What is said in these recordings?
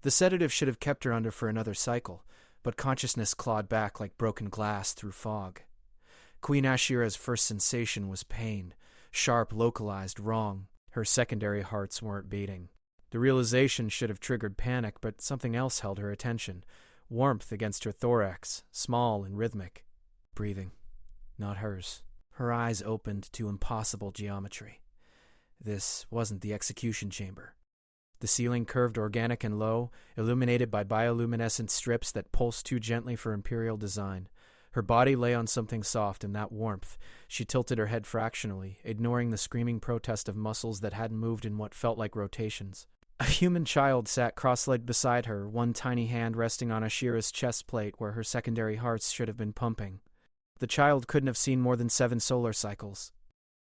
The sedative should have kept her under for another cycle, but consciousness clawed back like broken glass through fog. Queen Ashira's first sensation was pain, sharp, localized, wrong. Her secondary hearts weren't beating. The realization should have triggered panic, but something else held her attention. Warmth against her thorax, small and rhythmic. Breathing. Not hers. Her eyes opened to impossible geometry. This wasn't the execution chamber. The ceiling curved organic and low, illuminated by bioluminescent strips that pulsed too gently for imperial design. Her body lay on something soft in that warmth. She tilted her head fractionally, ignoring the screaming protest of muscles that hadn't moved in what felt like rotations. A human child sat cross-legged beside her, one tiny hand resting on Ashira's chest plate where her secondary hearts should have been pumping. The child couldn't have seen more than 7 solar cycles.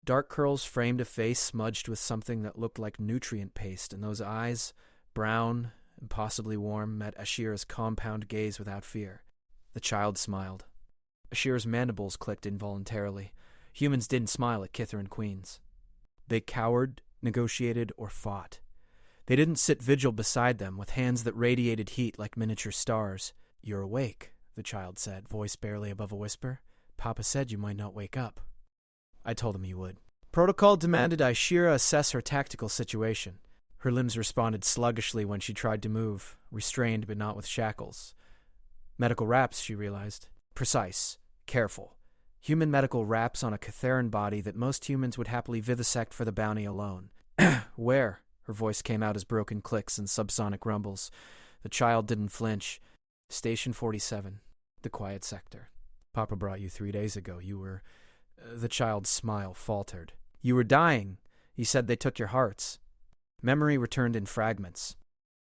Dark curls framed a face smudged with something that looked like nutrient paste, and those eyes, brown and possibly warm, met Ashira's compound gaze without fear. The child smiled. Ashira's mandibles clicked involuntarily. Humans didn't smile at Kithaeron queens. They cowered, negotiated, or fought. They didn't sit vigil beside them, with hands that radiated heat like miniature stars. "You're awake," the child said, voice barely above a whisper. "Papa said you might not wake up." I told him he would. Protocol demanded Ashira assess her tactical situation. Her limbs responded sluggishly when she tried to move, restrained but not with shackles. Medical wraps, she realized. Precise. Careful. Human medical wraps on a Kithaeron body that most humans would happily vivisect for the bounty alone. "Where?" Her voice came out as broken clicks and subsonic rumbles. The child didn't flinch. "Station 47. The quiet sector. Papa brought you 3 days ago. You were..." The child's smile faltered. "You were dying. He said they took your hearts." Memory returned in fragments.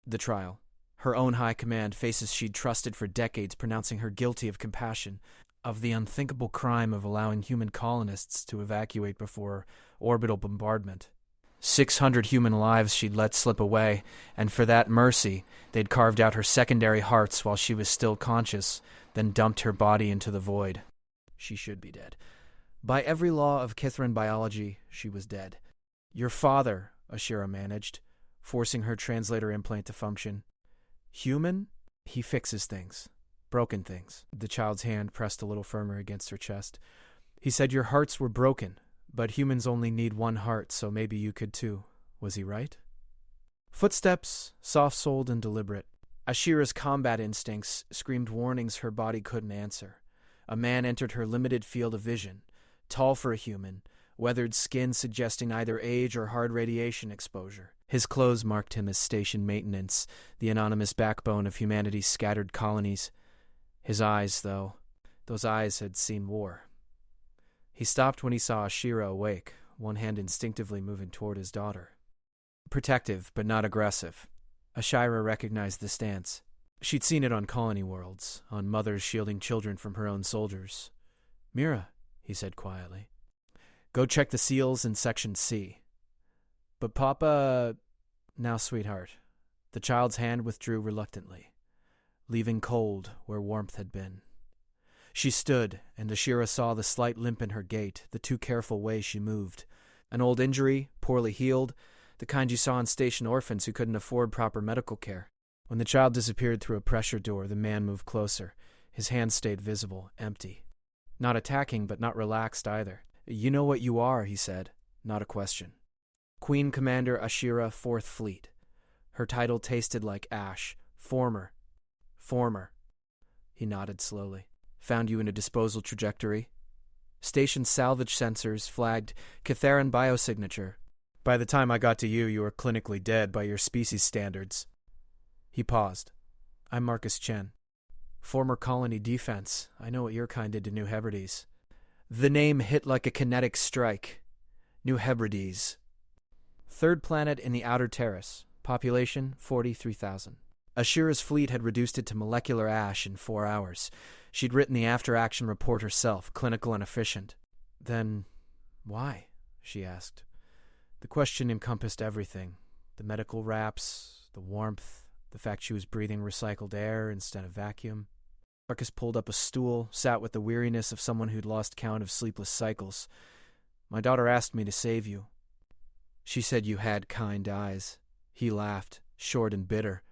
The trial. Her own high command, faces she'd trusted for decades, pronouncing her guilty of compassion, of the unthinkable crime of allowing human colonists to evacuate before orbital bombardment. 600 human lives she'd let slip away, and for that mercy, they'd carved out her secondary hearts while she was still conscious, then dumped her body into the void. She should be dead. By every law of Kithaeron biology, she was dead. "Your father," Ashira managed, forcing her translator implant to function. "Human? He fixes things. Broken things." The child's hand pressed a little firmer against her chest. "He said your hearts were broken, but humans only need one heart, so maybe you could too. Was he right?" Footsteps, soft-souled and deliberate. Ashira's combat instincts screamed warnings her body couldn't answer. A man entered her limited field of vision. Tall for a human, weathered skin suggesting either age or hard radiation exposure. His clothes marked him as station maintenance, the anonymous backbone of humanity's scattered colonies. His eyes, though, those eyes had seen war. He stopped when he saw Ashira awake, one hand instinctively moving toward his daughter. Protective, but not aggressive. Ashira recognized the stance. She'd seen it on colony worlds, on mothers shielding children from her own soldiers. "Mira," he said quietly. "Go check the seals in Section C." "But Papa..." "Now, sweetheart." The child's hand withdrew reluctantly, leaving cold where warmth had been. She stood, and Ashira saw the slight limp in her gait, the too careful way she moved. An old injury, poorly healed, the kind you saw in station orphans who couldn't afford proper medical care. When the child disappeared through a pressure door, the man moved closer. His hand stayed visible, empty. Not attacking, but not relaxed either. "You know what you are," he said, not a question. "Queen Commander Ashira, 4th Fleet." Her title tasted like ash. Former. He nodded slowly. "Found you in a disposal trajectory." Station salvage sensors flagged Kithaeron biosignature. "By the time I got to you, you were clinically dead by your species standards." He paused. "I'm Marcus Chen. Former colony Defiance. I know what your kind did to New Hebrides." The name hit like a kinetic strike. New Hebrides. 3rd planet in the outer terrace. Population 43,000. Ashira's fleet had reduced it to molecular ash in 4 hours. She'd written the after-action report herself, clinical and efficient. "Then, why?" she asked. The question encompassed everything. The medical wraps, the warmth, the fact she was breathing recycled air instead of vacuum. Marcus pulled up a stool, sat with the weariness of someone who'd lost count of sleepless cycles. "My daughter asked me to save you. She said you had kind eyes." He laughed, short and bitter.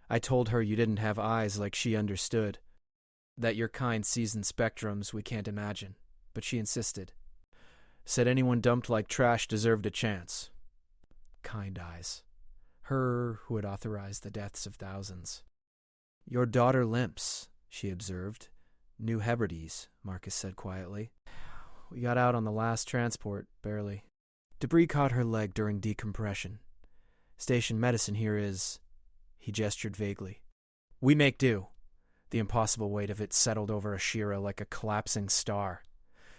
I told her you didn't have eyes like she understood, that your kind sees in spectrums we can't imagine, but she insisted. Said anyone dumped like trash deserved a chance. Kind eyes. Her who had authorized the deaths of thousands. Your daughter limps, she observed. New Hebrides, Marcus said quietly. We got out on the last transport, barely. Debris caught her leg during decompression. Station medicine here is... He gestured vaguely. We make do. The impossible weight of it settled over Ashira like a collapsing star.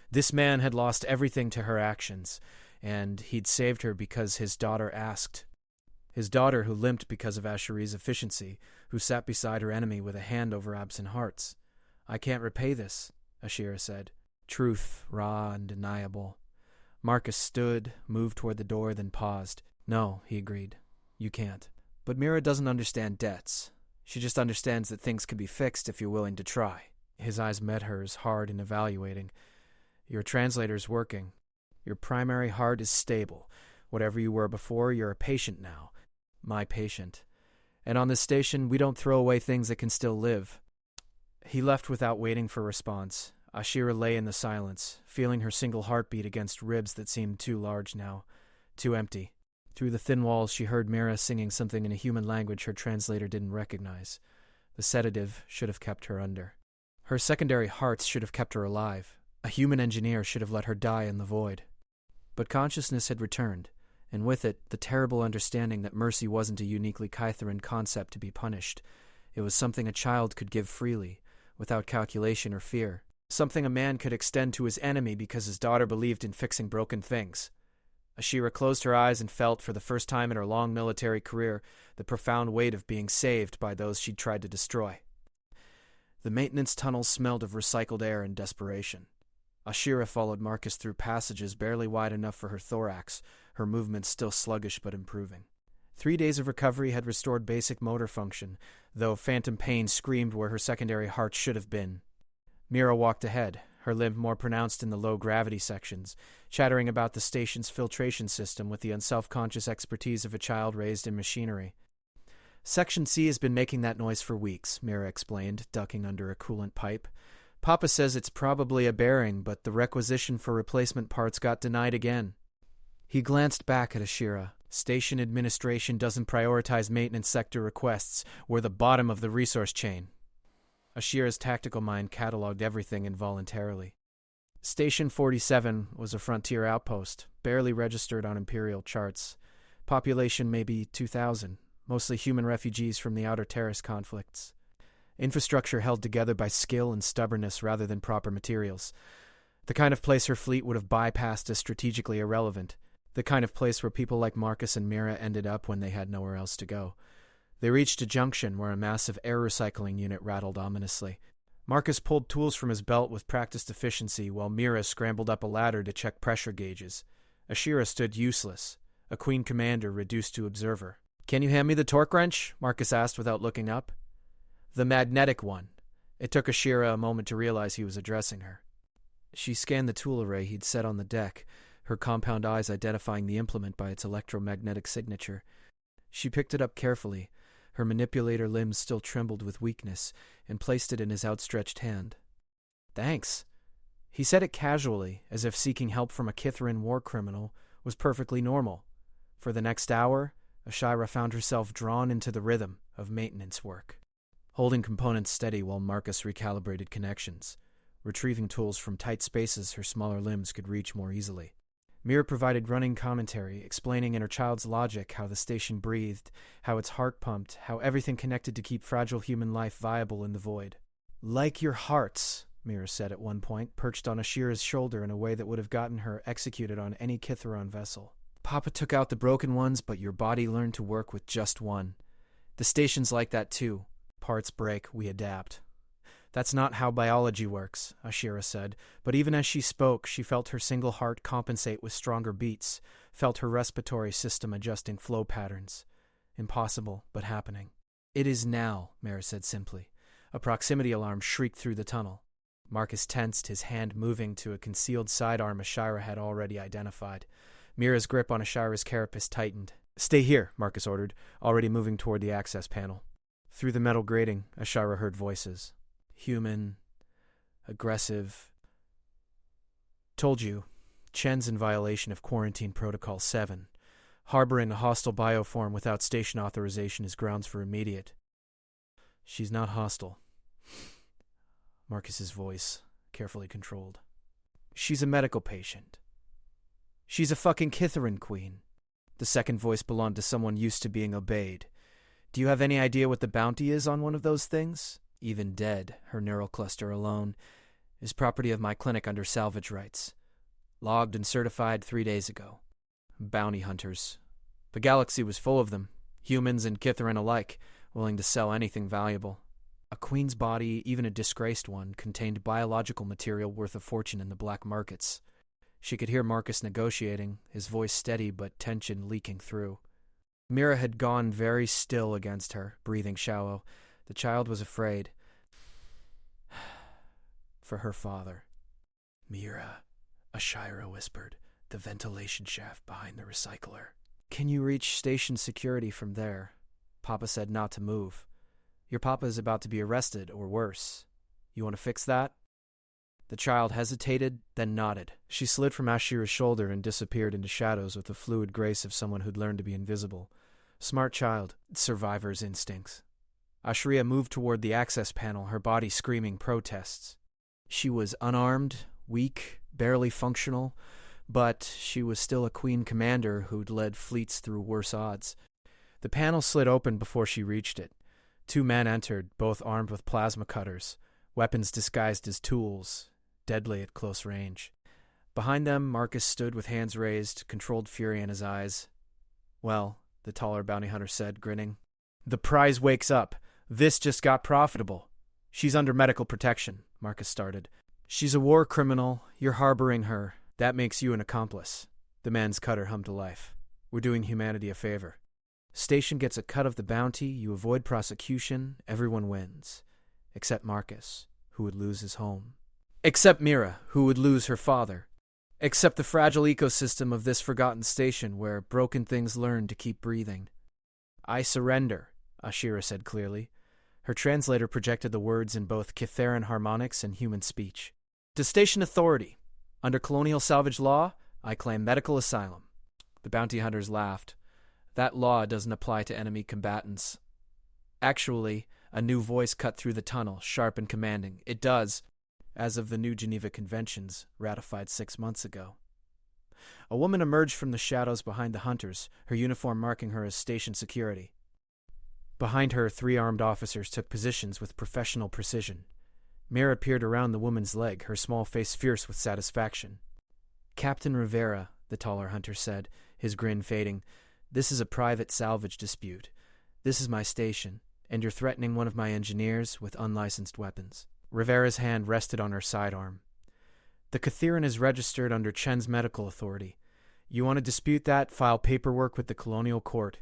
This man had lost everything to her actions, and he'd saved her because his daughter asked. His daughter who limped because of Ashiri's efficiency, who sat beside her enemy with a hand over absent hearts. I can't repay this, Ashira said. Truth, raw, undeniable. Marcus stood, moved toward the door, then paused. No, he agreed. You can't. But Mira doesn't understand debts. She just understands that things can be fixed if you're willing to try. His eyes met hers, hard and evaluating. Your translator's working. Your primary heart is stable. Whatever you were before, you're a patient now. My patient. And on this station, we don't throw away things that can still live. He left without waiting for response. Ashira lay in the silence, feeling her single heartbeat against ribs that seemed too large now, too empty. Through the thin walls, she heard Mira singing something in a human language her translator didn't recognize. The sedative should have kept her under. Her secondary hearts should have kept her alive. A human engineer should have let her die in the void. But consciousness had returned, and with it, the terrible understanding that mercy wasn't a uniquely Kytheran concept to be punished. It was something a child could give freely, without calculation or fear. Something a man could extend to his enemy because his daughter believed in fixing broken things. Ashira closed her eyes and felt, for the first time in her long military career, the profound weight of being saved by those she'd tried to destroy. The maintenance tunnels smelled of recycled air and desperation. Ashira followed Marcus through passages barely wide enough for her thorax, her movements still sluggish but improving. 3 days of recovery had restored basic motor function, though phantom pain screamed where her secondary heart should have been. Mira walked ahead, her limp more pronounced in the low-gravity sections, chattering about the station's filtration system with the unself-conscious expertise of a child raised in machinery. Section C has been making that noise for weeks, Mira explained, ducking under a coolant pipe. Papa says it's probably a bearing, but the requisition for replacement parts got denied again. He glanced back at Ashira. Station administration doesn't prioritize maintenance sector requests. We're the bottom of the resource chain. Ashira's tactical mind catalogued everything involuntarily. Station 47 was a frontier outpost, barely registered on Imperial charts. Population maybe 2,000, mostly human refugees from the Outer Terrace conflicts. Infrastructure held together by skill and stubbornness rather than proper materials. The kind of place her fleet would have bypassed as strategically irrelevant. The kind of place where people like Marcus and Mira ended up when they had nowhere else to go. They reached a junction where a massive air recycling unit rattled ominously. Marcus pulled tools from his belt with practiced efficiency while Mira scrambled up a ladder to check pressure gauges. Ashira stood useless, a queen commander reduced to observer. Can you hand me the torque wrench? Marcus asked without looking up. The magnetic one. It took Ashira a moment to realize he was addressing her. She scanned the tool array he'd set on the deck, her compound eyes identifying the implement by its electromagnetic signature. She picked it up carefully, her manipulator limbs still trembled with weakness, and placed it in his outstretched hand. Thanks. He said it casually, as if seeking help from a Kytheran war criminal was perfectly normal. For the next hour, Ashira found herself drawn into the rhythm of maintenance work, holding components steady while Marcus recalibrated connections, retrieving tools from tight spaces her smaller limbs could reach more easily. Mira provided running commentary, explaining in her child's logic how the station breathed, how its heart pumped, how everything connected to keep fragile human life viable in the void. Like your hearts, Mira said at one point, perched on Ashira's shoulder in a way that would have gotten her executed on any Kytheron vessel. Papa took out the broken ones, but your body learned to work with just one. The station's like that too. Parts break, we adapt. That's not how biology works, Ashira said, but even as she spoke, she felt her single heart compensate with stronger beats, felt her respiratory system adjusting flow patterns. Impossible, but happening. It is now, Mira said simply. A proximity alarm shrieked through the tunnel. Marcus tensed, his hand moving to a concealed sidearm Ashira had already identified. Mira's grip on Ashira's carapace tightened. Stay here, Marcus ordered, already moving toward the access panel. Through the metal grating, Ashara heard voices. Human, aggressive. Told you, Chen's in violation of Quarantine Protocol 7. Harboring a hostile bioform without station authorization is grounds for immediate. She's not hostile. Marcus's voice, carefully controlled. She's a medical patient. She's a fucking Kithaeron queen. The second voice belonged to someone used to being obeyed. Do you have any idea what the bounty is on one of those things? Even dead, her neural cluster alone is property of my clinic under salvage rights. Logged and certified 3 days ago. Bounty hunters. The galaxy was full of them, humans and Kithaeron alike, willing to sell anything valuable. A queen's body, even a disgraced one, contained biological material worth a fortune in the black markets. She could hear Marcus negotiating, his voice steady but tension leaking through. Mira had gone very still against her, breathing shallow. The child was afraid. For her father. Mira, Ashira whispered, the ventilation shaft behind the recycler. Can you reach station security from there? Papa said not to move. Your papa is about to be arrested, or worse. You want to fix that? The child hesitated, then nodded. She slid from Ashira's shoulder and disappeared into shadows with the fluid grace of someone who'd learned to be invisible. Smart child, survivor's instincts. Ashira moved toward the access panel, her body screaming protests. She was unarmed, weak, barely functional, but she was still a queen commander who'd led fleets through worse odds. The panel slid open before she reached it. 2 men entered, both armed with plasma cutters, weapons disguised as tools, deadly at close range. Behind them, Marcus stood with hands raised, controlled fury in his eyes. Well, the taller bounty hunter said, grinning. The prize wakes up. This just got profitable. She's under medical protection, Marcus started. She's a war criminal. You're harboring her. That makes you an accomplice. The man's cutter hummed to life. We're doing humanity a favor. Station gets a cut of the bounty, you avoid prosecution, everyone wins. Except Marcus, who would lose his home. Except Mira, who would lose her father. Except the fragile ecosystem of this forgotten station where broken things learn to keep breathing. I surrender, Ashira said clearly. Her translator projected the words in both Kithaeron harmonics and human speech. To station authority. Under colonial salvage law, I claim medical asylum. The bounty hunters laughed. That law doesn't apply to enemy combatants. Actually, a new voice cut through the tunnel, sharp and commanding. It does, as of the new Geneva Conventions, ratified 6 months ago. A woman emerged from the shadows behind the hunters, her uniform marking her as station security. Behind her, 3 armed officers took positions with professional precision. Mira peered around the woman's leg, her small face fierce with satisfaction. Captain Rivera, the taller hunter said, his grin fading, this is a private salvage dispute. This is my station, and you're threatening one of my engineers with unlicensed weapons. Rivera's hand rested on her sidearm. The Kithaeron is registered under Chen's medical authority. You want to dispute that, file paperwork with the colonial court.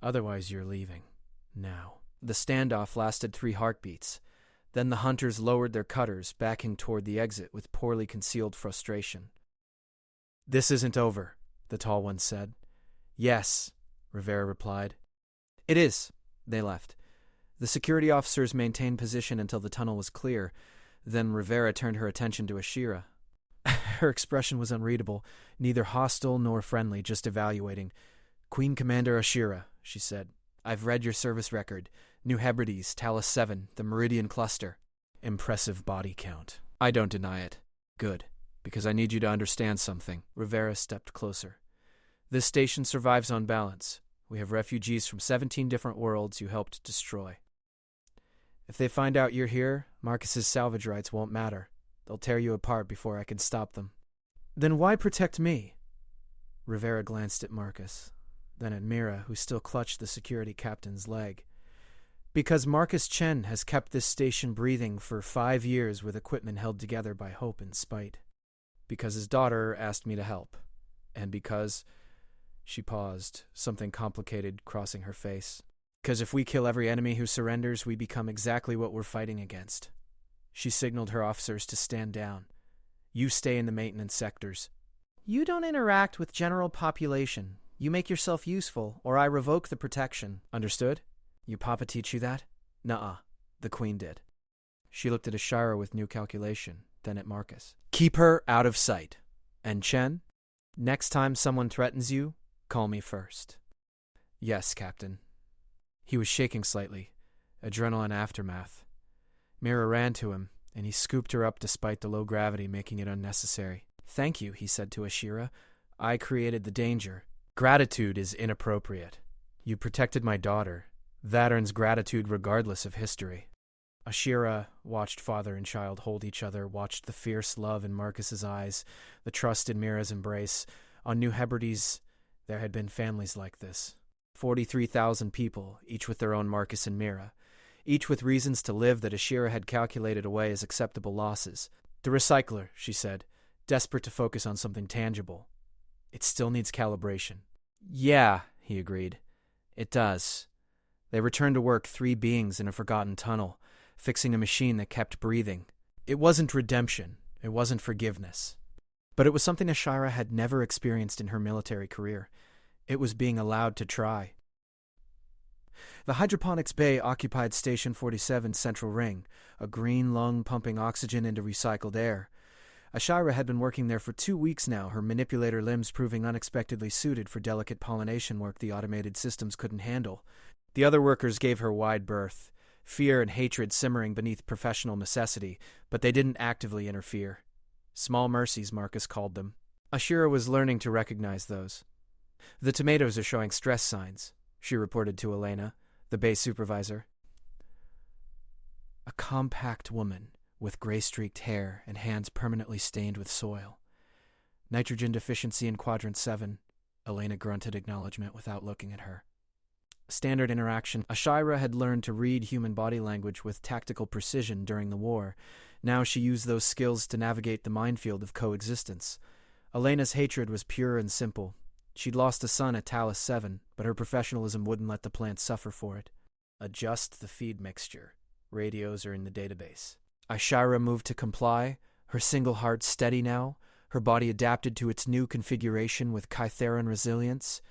Otherwise, you're leaving. Now. The standoff lasted 3 heartbeats. Then the hunters lowered their cutters, backing toward the exit with poorly concealed frustration. This isn't over, the tall one said. Yes, Rivera replied. It is. They left. The security officers maintained position until the tunnel was clear. Then Rivera turned her attention to Ashira. Her expression was unreadable, neither hostile nor friendly, just evaluating. Queen Commander Ashira, she said. I've read your service record. New Hebrides, Talus 7, the Meridian Cluster. Impressive body count. I don't deny it. Good, because I need you to understand something. Rivera stepped closer. This station survives on balance. We have refugees from 17 different worlds you helped destroy. If they find out you're here, Marcus's salvage rights won't matter. They'll tear you apart before I can stop them. Then why protect me? Rivera glanced at Marcus, then at Mira, who still clutched the security captain's leg. Because Marcus Chen has kept this station breathing for 5 years with equipment held together by hope and spite. Because his daughter asked me to help. And because... She paused, something complicated crossing her face. Because if we kill every enemy who surrenders, we become exactly what we're fighting against. She signaled her officers to stand down. You stay in the maintenance sectors. You don't interact with general population. You make yourself useful, or I revoke the protection. Understood? Your papa teach you that? Nuh-uh, the Queen did. She looked at Ashira with new calculation, then at Marcus. Keep her out of sight. And Chen, next time someone threatens you, call me first. Yes, Captain. He was shaking slightly, adrenaline aftermath. Mira ran to him, and he scooped her up despite the low gravity making it unnecessary. Thank you, he said to Ashira. I created the danger. Gratitude is inappropriate. You protected my daughter. That earns gratitude regardless of history. Ashira watched father and child hold each other, watched the fierce love in Marcus's eyes, the trust in Mira's embrace. On New Hebrides, there had been families like this. 43,000 people, each with their own Marcus and Mira, each with reasons to live that Ashira had calculated away as acceptable losses. The recycler, she said, desperate to focus on something tangible. It still needs calibration. Yeah, he agreed. It does. They returned to work, 3 beings in a forgotten tunnel, fixing a machine that kept breathing. It wasn't redemption. It wasn't forgiveness. But it was something Ashira had never experienced in her military career. It was being allowed to try. The hydroponics bay occupied Station 47's central ring, a green lung pumping oxygen into recycled air. Ashira had been working there for 2 weeks now, her manipulator limbs proving unexpectedly suited for delicate pollination work the automated systems couldn't handle. The other workers gave her wide berth, fear and hatred simmering beneath professional necessity, but they didn't actively interfere. Small mercies, Marcus called them. Ashira was learning to recognize those. The tomatoes are showing stress signs, she reported to Elena, the base supervisor. A compact woman with gray-streaked hair and hands permanently stained with soil. Nitrogen deficiency in Quadrant 7, Elena grunted acknowledgement without looking at her. Standard interaction. Ashira had learned to read human body language with tactical precision during the war. Now she used those skills to navigate the minefield of coexistence. Elena's hatred was pure and simple. She'd lost a son at Talus 7, but her professionalism wouldn't let the plant suffer for it. Adjust the feed mixture. Radios are in the database. Ashira moved to comply, her single heart steady now, her body adapted to its new configuration with Kytheran resilience.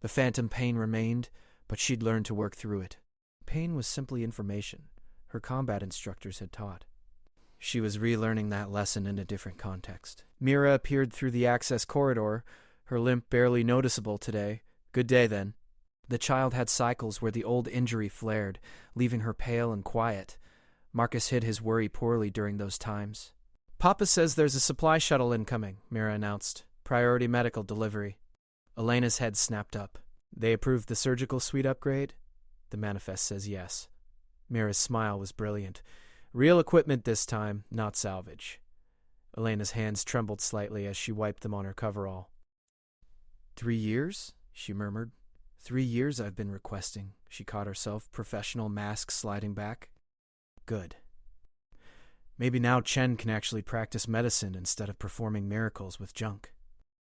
The phantom pain remained, but she'd learned to work through it. Pain was simply information her combat instructors had taught. She was relearning that lesson in a different context. Mira appeared through the access corridor, her limp barely noticeable today. Good day, then. The child had cycles where the old injury flared, leaving her pale and quiet. Marcus hid his worry poorly during those times. Papa says there's a supply shuttle incoming, Mira announced. Priority medical delivery. Elena's head snapped up. They approved the surgical suite upgrade? The manifest says yes. Mira's smile was brilliant. Real equipment this time, not salvage. Elena's hands trembled slightly as she wiped them on her coverall. 3 years? She murmured. 3 years I've been requesting. She caught herself, professional mask sliding back. Good. Maybe now Chen can actually practice medicine instead of performing miracles with junk.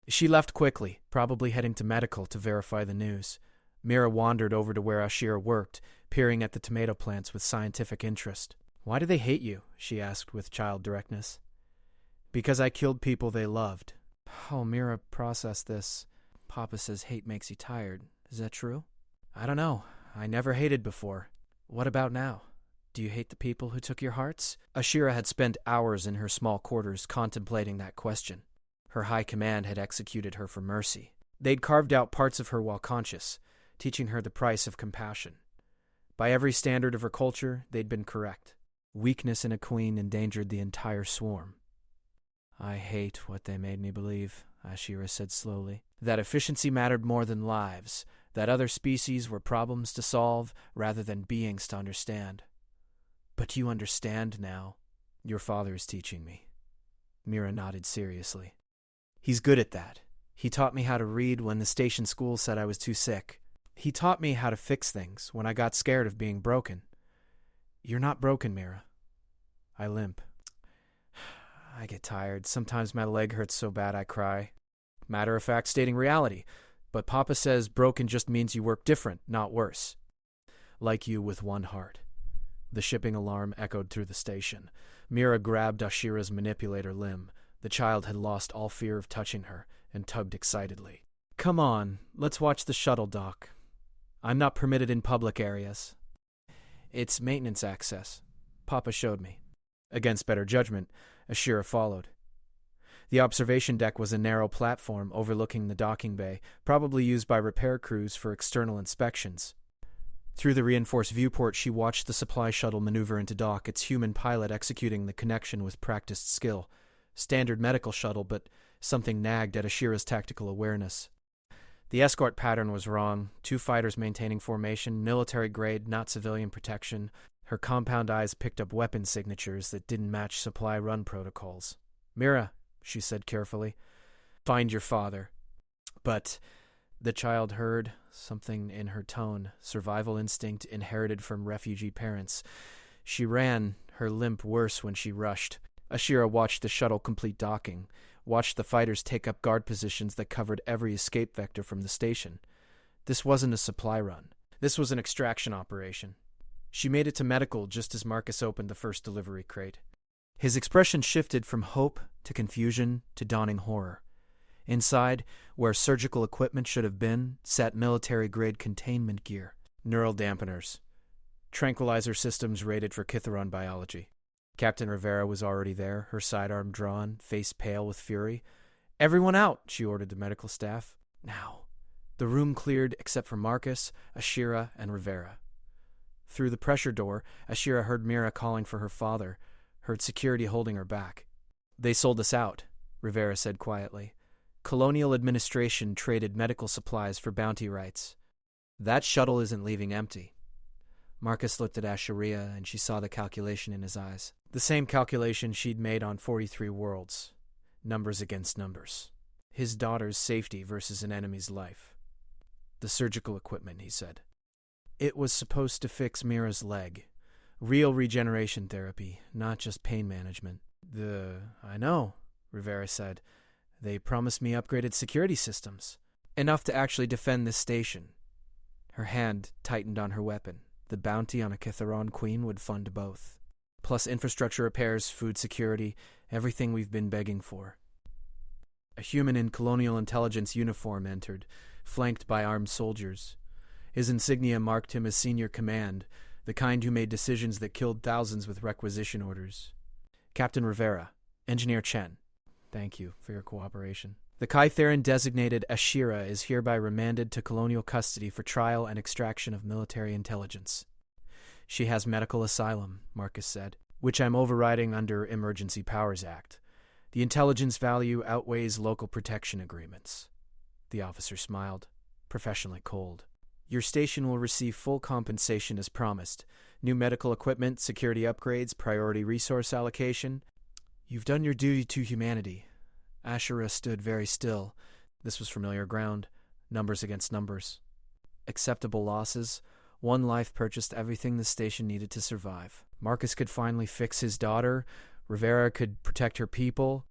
She left quickly, probably heading to medical to verify the news. Mira wandered over to where Ashira worked, peering at the tomato plants with scientific interest. Why do they hate you? She asked with child directness. Because I killed people they loved. Oh, Mira processed this. Papa says hate makes you tired. Is that true? I don't know. I never hated before. What about now? Do you hate the people who took your hearts? Ashira had spent hours in her small quarters contemplating that question. Her high command had executed her for mercy. They'd carved out parts of her while conscious, teaching her the price of compassion. By every standard of her culture, they'd been correct. Weakness in a queen endangered the entire swarm. I hate what they made me believe, Ashira said slowly. That efficiency mattered more than lives, that other species were problems to solve rather than beings to understand. But you understand now. Your father is teaching me. Mira nodded seriously. He's good at that. He taught me how to read when the station school said I was too sick. He taught me how to fix things when I got scared of being broken. You're not broken, Mira. I limp. I get tired. Sometimes my leg hurts so bad I cry. Matter of fact, stating reality. But Papa says broken just means you work different, not worse. Like you with one heart. The shipping alarm echoed through the station. Mira grabbed Ashira's manipulator limb. The child had lost all fear of touching her and tugged excitedly. Come on, let's watch the shuttle dock. I'm not permitted in public areas. It's maintenance access. Papa showed me. Against better judgment, Ashira followed. The observation deck was a narrow platform overlooking the docking bay, probably used by repair crews for external inspections. Through the reinforced viewport, she watched the supply shuttle maneuver into dock, its human pilot executing the connection with practiced skill. Standard medical shuttle, but something nagged at Ashira's tactical awareness. The escort pattern was wrong. 2 fighters maintaining formation, military grade, not civilian protection. Her compound eyes picked up weapon signatures that didn't match supply run protocols. "Mira," she said carefully, "find your father." But the child heard something in her tone, survival instinct inherited from refugee parents. She ran, her limp worse when she rushed. Ashira watched the shuttle complete docking, watched the fighters take up guard positions that covered every escape vector from the station. This wasn't a supply run. This was an extraction operation. She made it to medical just as Marcus opened the first delivery crate. His expression shifted from hope to confusion to dawning horror. Inside, where surgical equipment should have been, sat military-grade containment gear, neural dampeners, tranquilizer systems rated for Kitharon biology. Captain Rivera was already there, her sidearm drawn, face pale with fury. "Everyone out," she ordered the medical staff. Now. The room cleared except for Marcus, Ashira, and Rivera. Through the pressure door, Ashira heard Mira calling for her father, heard security holding her back. "They sold us out," Rivera said quietly. "Colonial administration traded medical supplies for bounty rights. That shuttle isn't leaving empty." Marcus looked at Asheria, and she saw the calculation in his eyes. The same calculation she'd made on 43 worlds. Numbers against numbers. His daughter's safety versus an enemy's life. "The surgical equipment," he said. "It was supposed to fix Mira's leg. Real regeneration therapy, not just pain management." I know," Rivera said. "They promised me upgraded security systems. Enough to actually defend this station." Her hand tightened on her weapon. The bounty on a Kitharon queen would fund both. Plus infrastructure repairs, food security, everything we've been begging for. A human in colonial intelligence uniform entered, flanked by armed soldiers. His insignia marked him as senior command, the kind who made decisions that killed thousands with requisition orders. "Captain Rivera, Engineer Chen, thank you for your cooperation. The Kytheran designated Ashira is hereby remanded to colonial custody for trial and extraction of military intelligence. She has medical asylum," Marcus said, "which I'm overriding under Emergency Powers Act. The intelligence value outweighs local protection agreements." The officer smiled, professionally cold. "Your station will receive full compensation as promised. New medical equipment, security upgrades, priority resource allocation. You've done your duty to humanity." Ashera stood very still. This was familiar ground. Numbers against numbers. Acceptable losses. 1 life purchased everything the station needed to survive. Marcus could finally fix his daughter. Rivera could protect her people.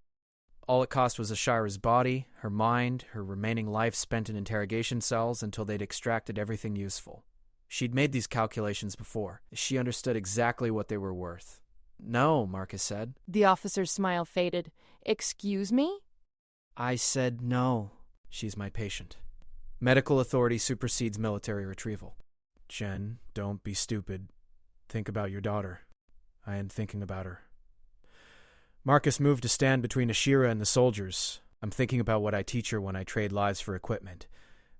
All it cost was Ashira's body, her mind, her remaining life spent in interrogation cells until they'd extracted everything useful. She'd made these calculations before. She understood exactly what they were worth. "No," Marcus said. The officer's smile faded. "Excuse me?" "I said no. She's my patient. Medical authority supersedes military retrieval." "Jen, don't be stupid. Think about your daughter." "I am thinking about her." Marcus moved to stand between Ashira and the soldiers. "I'm thinking about what I teach her when I trade lives for equipment,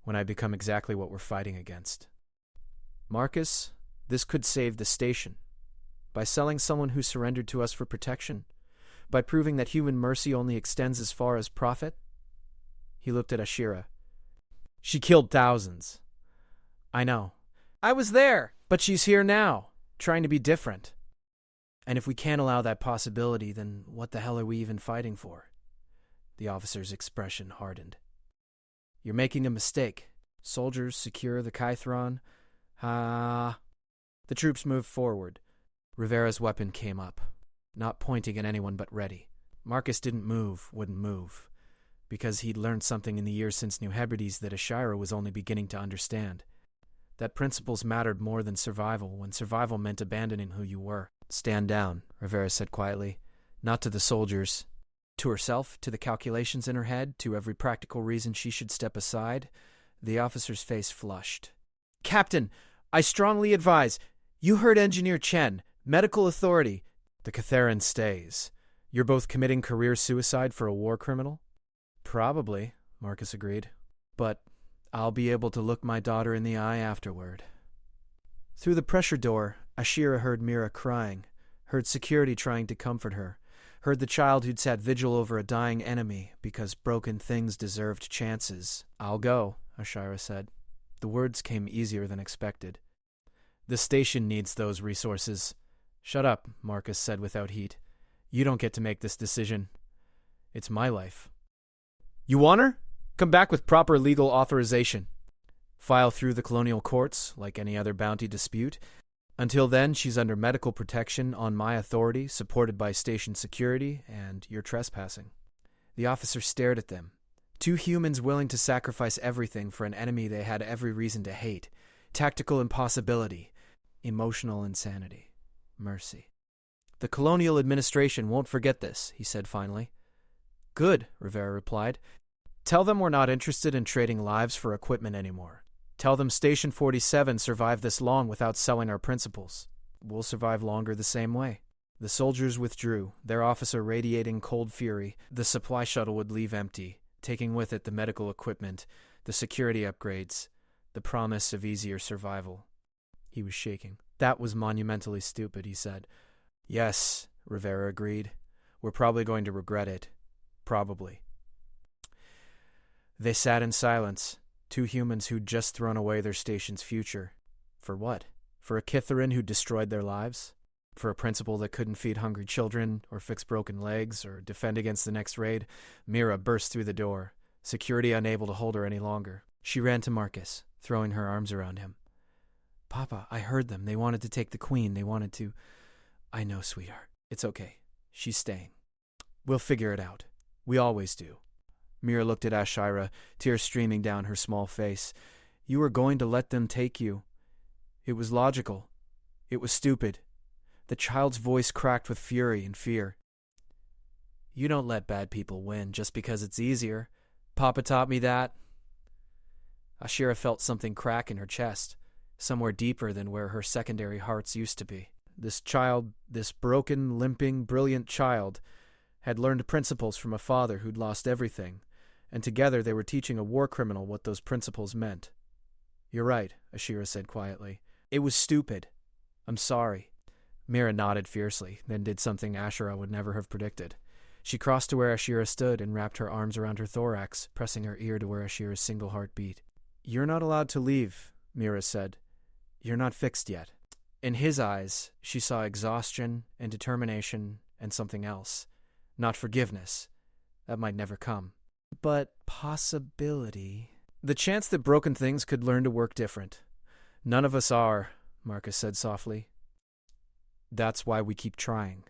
when I become exactly what we're fighting against." "Marcus, this could save the station. By selling someone who surrendered to us for protection. By proving that human mercy only extends as far as profit." He looked at Ashira. "She killed thousands." "I know. I was there, but she's here now, trying to be different. And if we can't allow that possibility, then what the hell are we even fighting for?" The officer's expression hardened. "You're making a mistake. Soldiers secure the Kythron. The troops moved forward. Rivera's weapon came up, not pointing at anyone but ready. Marcus wouldn't move, because he'd learned something in the years since New Hebrides that Ashira was only beginning to understand. That principles mattered more than survival, when survival meant abandoning who you were. "Stand down," Rivera said quietly. Not to the soldiers. To herself, to the calculations in her head, to every practical reason she should step aside. The officer's face flushed. "Captain, I strongly advise. You heard Engineer Chen. Medical authority. The Catheran stays. You're both committing career suicide for a war criminal? Probably, Marcus agreed. But I'll be able to look my daughter in the eye afterward. Through the pressure door, Ashira heard Mira crying, heard security trying to comfort her, heard the child who'd sat vigil over a dying enemy because broken things deserved chances. I'll go, Ashira said. The words came easier than expected. The station needs those resources. Shut up, Marcus said without heat. You don't get to make this decision. It's my life. You want her? Come back with proper legal authorization. File through the colonial courts, like any other bounty dispute. Until then, she's under medical protection on my authority, supported by station security, and you're trespassing. The officer stared at them. Two humans willing to sacrifice everything for an enemy they had every reason to hate. Tactical impossibility. Emotional insanity. Mercy. The colonial administration won't forget this, he said finally. Good, Rivera replied. Tell them we're not interested in trading lives for equipment anymore. Tell them Station 47 survived this long without selling our principles. We'll survive longer the same way. The soldiers withdrew, their officer radiating cold fury. The supply shuttle would leave empty, taking with it the medical equipment, the security upgrades, the promise of easier survival. He was shaking. That was monumentally stupid, he said. Yes, Rivera agreed. We're probably going to regret it. Probably. They sat in silence, two humans who'd just thrown away their station's future. For what? For a Kitharin who destroyed their lives? For a principal that couldn't feed hungry children, or fix broken legs, or defend against the next raid? Mira burst through the door, security unable to hold her any longer. She ran to Marcus, throwing her arms around him. Papa, I heard them. They wanted to take the queen. They wanted to... I know, sweetheart. It's okay. She's staying. We'll figure it out. We always do. Mira looked at Ashira, tears streaming down her small face. You were going to let them take you. It was logical. It was stupid. The child's voice cracked with fury and fear. You don't let bad people win just because it's easier. Papa taught me that. Ashira felt something crack in her chest, somewhere deeper than where her secondary hearts used to be. This child, this broken, limping, brilliant child, had learned principles from a father who'd lost everything, and together they were teaching a war criminal what those principles meant. You're right, Ashira said quietly. It was stupid. I'm sorry. Mira nodded fiercely, then did something Ashira would never have predicted. She crossed to where Ashira stood and wrapped her arms around her thorax, pressing her ear to where Ashira's single heart beat. You're not allowed to leave, Mira said. You're not fixed yet. In his eyes, she saw exhaustion and determination and something else. Not forgiveness. That might never come. But possibility. The chance that broken things could learn to work different. None of us are, Marcus said softly. That's why we keep trying.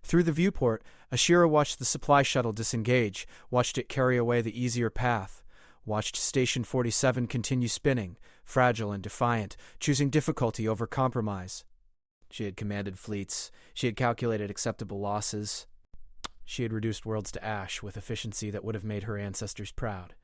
Through the viewport, Ashira watched the supply shuttle disengage, watched it carry away the easier path, watched Station 47 continue spinning, fragile and defiant, choosing difficulty over compromise. She had commanded fleets. She had calculated acceptable losses. She had reduced worlds to ash with efficiency that would have made her ancestors proud.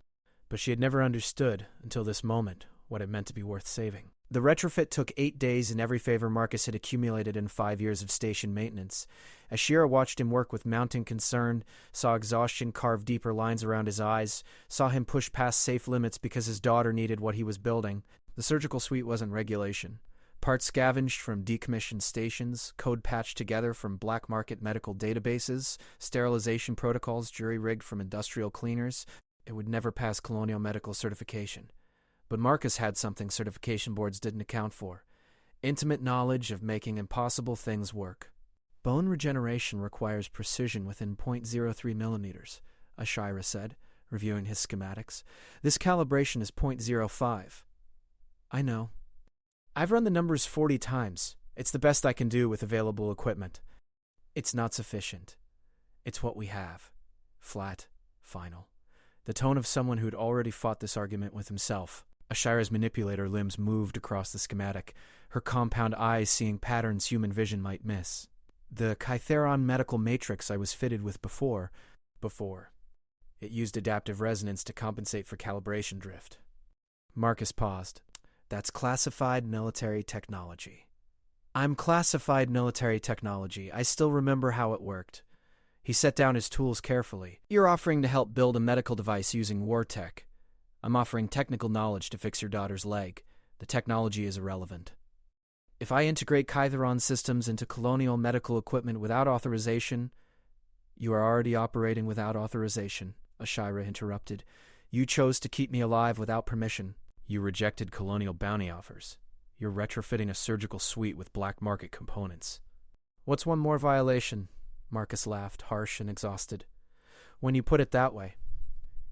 But she had never understood, until this moment, what it meant to be worth saving. The retrofit took 8 days in every favor Marcus had accumulated in 5 years of station maintenance. Ashira watched him work with mounting concern, saw exhaustion carve deeper lines around his eyes, saw him push past safe limits because his daughter needed what he was building. The surgical suite wasn't regulation. Parts scavenged from decommissioned stations, code patched together from black market medical databases, sterilization protocols jury-rigged from industrial cleaners. It would never pass colonial medical certification. But Marcus had something certification boards didn't account for. Intimate knowledge of making impossible things work. Bone regeneration requires precision within 0.03 millimeters, Ashira said, reviewing his schematics. This calibration is 0.05. I know. I've run the numbers 40 times. It's the best I can do with available equipment. It's not sufficient. It's what we have. Flat, final. The tone of someone who'd already fought this argument with himself. Ashira's manipulator limbs moved across the schematic, her compound eyes seeing patterns human vision might miss. The Kytheron medical matrix I was fitted with before. It used adaptive resonance to compensate for calibration drift. Marcus paused. That's classified military technology. I'm classified military technology. I still remember how it worked. He set down his tools carefully. You're offering to help build a medical device using war tech. I'm offering technical knowledge to fix your daughter's leg. The technology is irrelevant. If I integrate Kytheron systems into colonial medical equipment without authorization... You are already operating without authorization, Ashira interrupted. You chose to keep me alive without permission. You rejected colonial bounty offers. You're retrofitting a surgical suite with black market components. What's one more violation? Marcus laughed, harsh and exhausted. When you put it that way.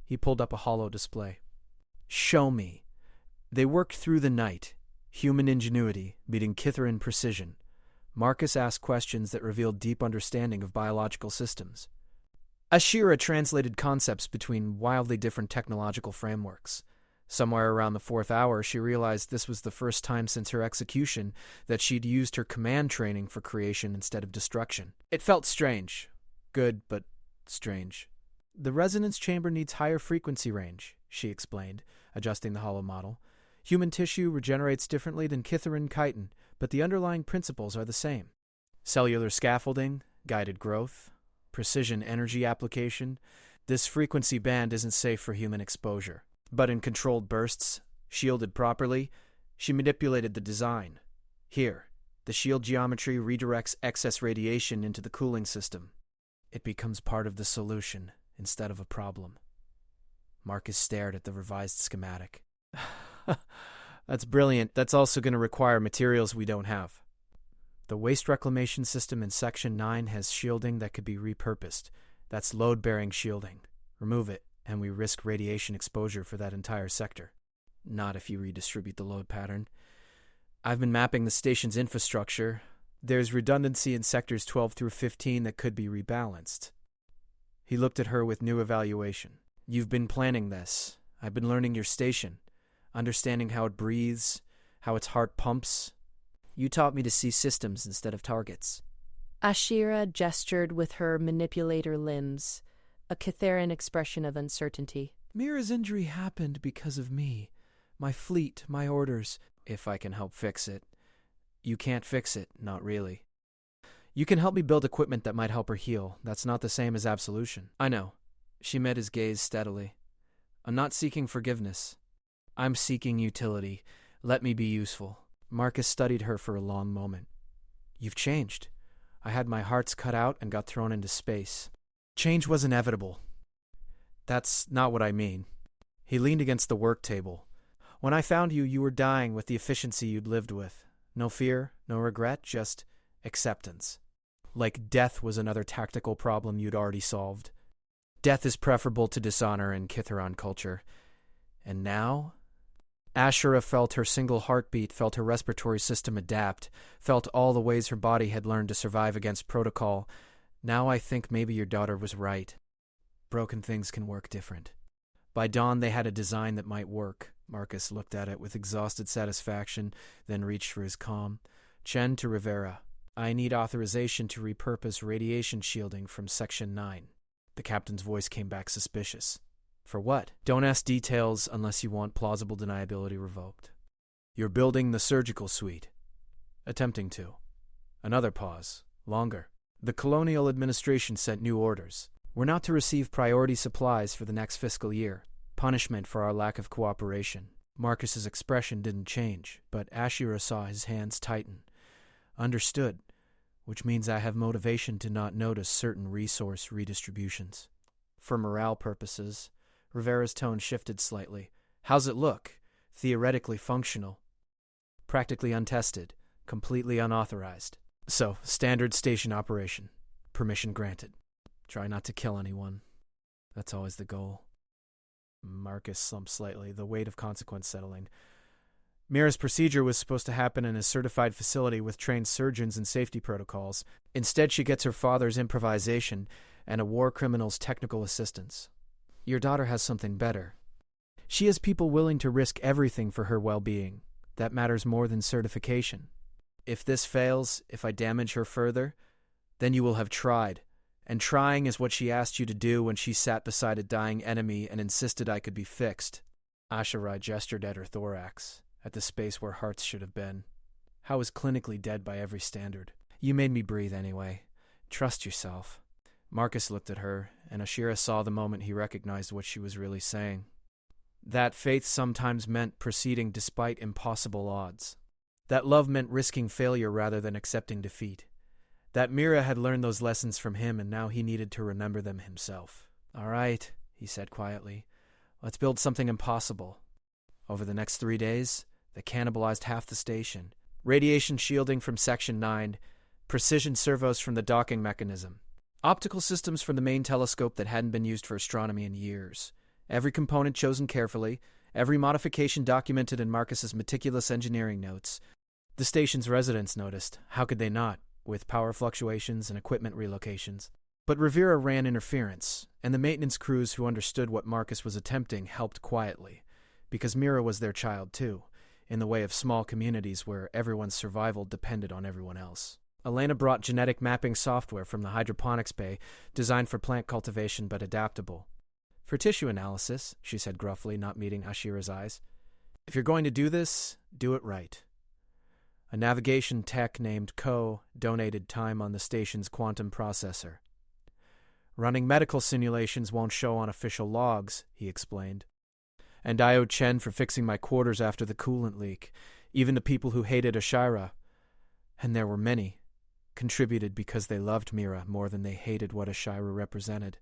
He pulled up a hollow display. Show me. They worked through the night. Human ingenuity meeting Kytheron precision. Marcus asked questions that revealed deep understanding of biological systems. Ashira translated concepts between wildly different technological frameworks. Somewhere around the 4th hour, she realized this was the first time since her execution that she'd used her command training for creation instead of destruction. It felt strange. Good, but strange. The resonance chamber needs higher frequency range, she explained, adjusting the hollow model. Human tissue regenerates differently than Kytheron chitin, but the underlying principles are the same. Cellular scaffolding, guided growth, precision energy application. This frequency band isn't safe for human exposure. But in controlled bursts, shielded properly, she manipulated the design. Here, the shield geometry redirects excess radiation into the cooling system. It becomes part of the solution instead of a problem. Marcus stared at the revised schematic. That's brilliant. That's also going to require materials we don't have. The waste reclamation system in Section 9 has shielding that could be repurposed. That's load-bearing shielding. Remove it, and we risk radiation exposure for that entire sector. Not if you redistribute the load pattern. I've been mapping the station's infrastructure. There's redundancy in sectors 12 through 15 that could be rebalanced. He looked at her with new evaluation. You've been planning this. I've been learning your station. Understanding how it breathes, how its heart pumps. You taught me to see systems instead of targets. Ashira gestured with her manipulator limbs, a Kytheron expression of uncertainty. Mira's injury happened because of me. My fleet, my orders. If I can help fix it. You can't fix it, not really. You can help me build equipment that might help her heal. That's not the same as absolution. I know. She met his gaze steadily. I'm not seeking forgiveness. I'm seeking utility. Let me be useful. Marcus studied her for a long moment. You've changed. I had my hearts cut out and got thrown into space. Change was inevitable. That's not what I mean. He leaned against the work table. When I found you, you were dying with the efficiency you'd lived with. No fear, no regret, just acceptance. Like death was another tactical problem you'd already solved. Death is preferable to dishonor in Kytheron culture. And now? Ashura felt her single heartbeat, felt her respiratory system adapt, felt all the ways her body had learned to survive against protocol. Now I think maybe your daughter was right. Broken things can work different. By dawn, they had a design that might work. Marcus looked at it with exhausted satisfaction, then reached for his comm. Chen to Rivera. I need authorization to repurpose radiation shielding from Section 9. The captain's voice came back suspicious. For what? Don't ask details unless you want plausible deniability revoked. You're building the surgical suite. Attempting to. Another pause. Longer. The colonial administration sent new orders. We're not to receive priority supplies for the next fiscal year. Punishment for our lack of cooperation. Marcus's expression didn't change, but Ashura saw his hands tighten. Understood, which means I have motivation to not notice certain resource redistributions. For morale purposes, Rivera's tone shifted slightly. How's it look? Theoretically functional. Practically untested. Completely unauthorized. So, standard station operation. Permission granted. Try not to kill anyone. That's always the goal. Marcus slumped slightly, the weight of consequence settling. Mira's procedure was supposed to happen in a certified facility with trained surgeons and safety protocols. Instead, she gets her father's improvisation and a war criminal's technical assistance. Your daughter has something better. She has people willing to risk everything for her well-being. That matters more than certification. If this fails, if I damage her further, then you will have tried. And trying is what she asked you to do when she sat beside a dying enemy and insisted I could be fixed. Ashura gestured at her thorax, at the space where hearts should have been. How was clinically dead by every standard? You made me breathe anyway. Trust yourself. Marcus looked at her, and Ashira saw the moment he recognized what she was really saying. That faith sometimes meant proceeding despite impossible odds. That love meant risking failure rather than accepting defeat. That Mira had learned those lessons from him, and now he needed to remember them himself. "All right," he said quietly. "Let's build something impossible." Over the next 3 days, they cannibalized half the station. Radiation shielding from Section 9, precision servos from the docking mechanism, optical systems from the main telescope that hadn't been used for astronomy in years. Every component chosen carefully, every modification documented in Marcus's meticulous engineering notes. The station's residents noticed. How could they not, with power fluctuations and equipment relocations? But Rivera ran interference, and the maintenance crews who understood what Marcus was attempting helped quietly, because Mira was their child too, in the way of small communities where everyone's survival depended on everyone else. Elena brought genetic mapping software from the hydroponics bay, designed for plant cultivation but adaptable. "For tissue analysis," she said gruffly, not meeting Ashira's eyes. "If you're going to do this, do it right." A navigation tech named Ko donated time on the station's quantum processor. "Running medical simulations won't show on official logs," he explained. "And I owe Chen for fixing my quarters after the coolant leak. Even the people who hated Ashira, and there were many, contributed because they loved Mira more than they hated what Ashira represented."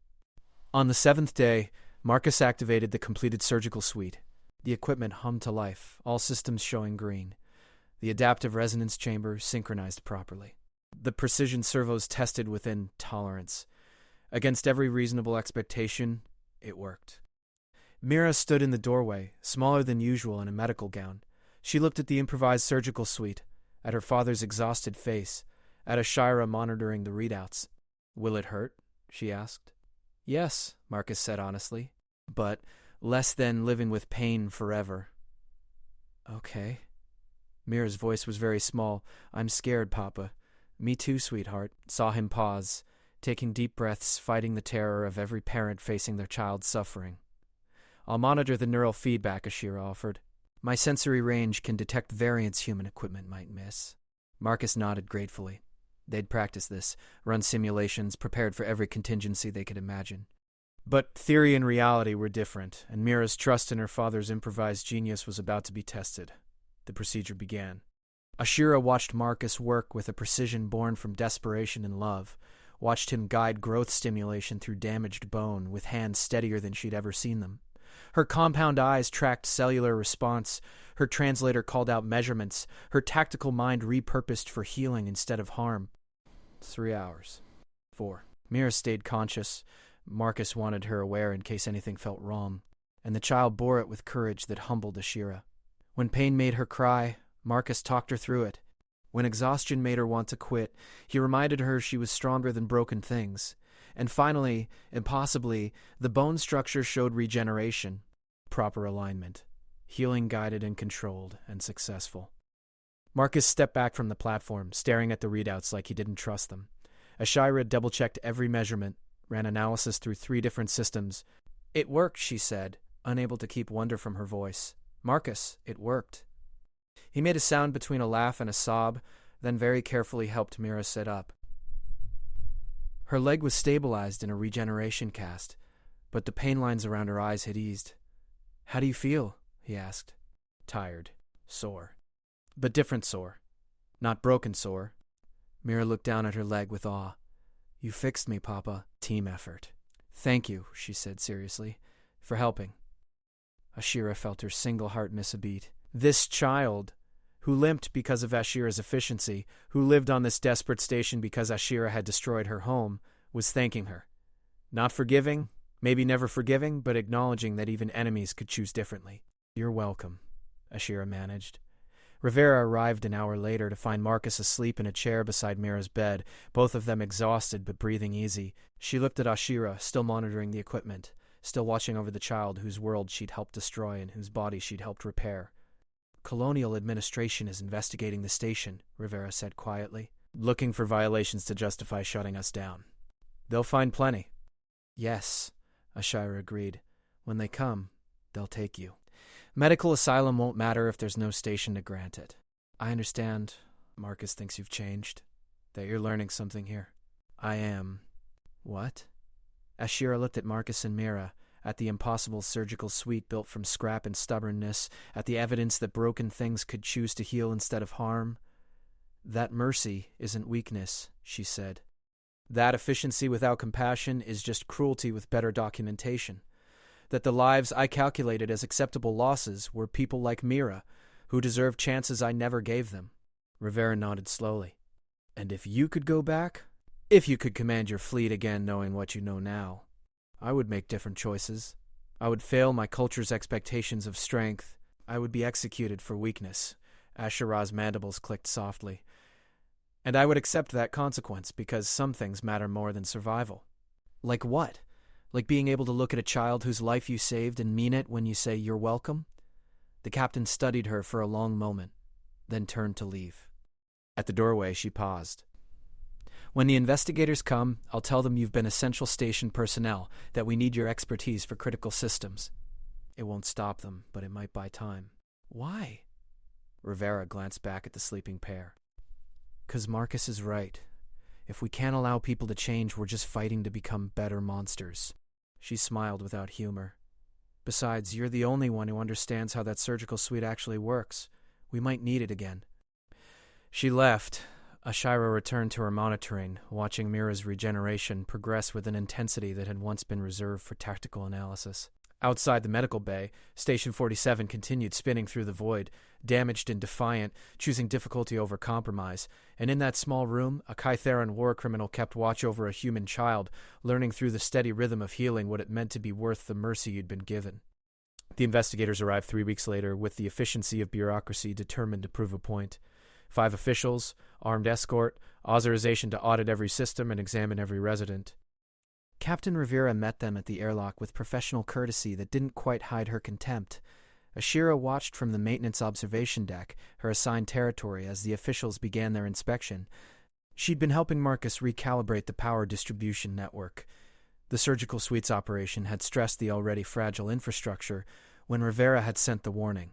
On the 7th day, Marcus activated the completed surgical suite. The equipment hummed to life, all systems showing green. The adaptive resonance chamber synchronized properly. The precision servos tested within tolerance. Against every reasonable expectation, it worked. Mira stood in the doorway, smaller than usual in a medical gown. She looked at the improvised surgical suite, at her father's exhausted face, at Ashira monitoring the readouts. "Will it hurt?" she asked. "Yes," Marcus said honestly, "but less than living with pain forever." "Okay." Mira's voice was very small. "I'm scared, Papa." "Me too, sweetheart." Saw him pause, taking deep breaths, fighting the terror of every parent facing their child's suffering. "I'll monitor the neural feedback," Ashira offered. "My sensory range can detect variants human equipment might miss." Marcus nodded gratefully. They'd practiced this, run simulations, prepared for every contingency they could imagine. But theory and reality were different, and Mira's trust in her father's improvised genius was about to be tested. The procedure began. Ashira watched Marcus work with a precision born from desperation and love, watched him guide growth stimulation through damaged bone with hands steadier than she'd ever seen them. Her compound eyes tracked cellular response, her translator called out measurements, her tactical mind repurposed for healing instead of harm. 3 hours. 4. Mira stayed conscious. Marcus wanted her aware in case anything felt wrong, and the child bore it with courage that humbled Ashira. When pain made her cry, Marcus talked her through it. When exhaustion made her want to quit, he reminded her she was stronger than broken things. And finally, impossibly, the bone structure showed regeneration, proper alignment, healing guided and controlled and successful. Marcus stepped back from the platform, staring at the readouts like he didn't trust them. Ashira double-checked every measurement, ran analysis through 3 different systems. "It worked," she said, unable to keep wonder from her voice. "Marcus, it worked." He made a sound between a laugh and a sob, then very carefully helped Mira sit up. Her leg was stabilized in a regeneration cast, but the pain lines around her eyes had eased. "How do you feel?" he asked. "Tired. Sore. But different sore. Not broken sore." Mira looked down at her leg with awe. "You fixed me, Papa." "Team effort." "Thank you," she said seriously, "for helping." Ashira felt her single heart miss a beat. This child, who limped because of Ashira's efficiency, who lived on this desperate station because Ashira had destroyed her home, was thanking her. Not forgiving, maybe never forgiving, but acknowledging that even enemies could choose differently. "You're welcome," Ashira managed. Rivera arrived an hour later to find Marcus asleep in a chair beside Mira's bed, both of them exhausted but breathing easy. She looked at Ashira, still monitoring the equipment, still watching over the child whose world she'd helped destroy and whose body she'd helped repair. "Colonial administration is investigating the station," Rivera said quietly, "looking for violations to justify shutting us down. They'll find plenty." "Yes," Ashira agreed. "When they come, they'll take you. Medical asylum won't matter if there's no station to grant it." "I understand. Marcus thinks you've changed, that you're learning something here. I am. What? Ashira looked at Marcus and Mira, at the impossible surgical suite built from scrap and stubbornness, at the evidence that broken things could choose to heal instead of harm. That mercy isn't weakness, she said. That efficiency without compassion is just cruelty with better documentation. That the lives I calculated as acceptable losses were people like Mira, who deserved chances I never gave them. Rivera nodded slowly. And if you could go back, if you could command your fleet again knowing what you know now, I would make different choices. I would fail my culture's expectations of strength. I would be executed for weakness. Ashira's mandibles clicked softly. And I would accept that consequence because some things matter more than survival. Like what? Like being able to look at a child whose life you saved and mean it when you say you're welcome? The captain studied her for a long moment, then turned to leave. At the doorway, she paused. When the investigators come, I'll tell them you've been essential station personnel, that we need your expertise for critical systems. It won't stop them, but it might buy time. Why? Rivera glanced back at the sleeping pair. 'Cause Marcus is right. If we can't allow people to change, we're just fighting to become better monsters. She smiled without humor. Besides, you're the only one who understands how that surgical suite actually works. We might need it again. She left. Ashira returned to her monitoring, watching Mira's regeneration progress with an intensity that had once been reserved for tactical analysis. Outside the medical bay, Station 47 continued spinning through the void, damaged and defiant, choosing difficulty over compromise. And in that small room, a Kytheran war criminal kept watch over a human child, learning through the steady rhythm of healing what it meant to be worth the mercy you'd been given. The investigators arrived 3 weeks later with the efficiency of bureaucracy determined to prove a point. 5 officials, armed escort, authorization to audit every system and examine every resident. Captain Rivera met them at the airlock with professional courtesy that didn't quite hide her contempt. Ashira watched from the maintenance observation deck, her assigned territory, as the officials began their inspection. She'd been helping Marcus recalibrate the power distribution network. The surgical suite's operation had stressed the already fragile infrastructure when Rivera had sent the warning.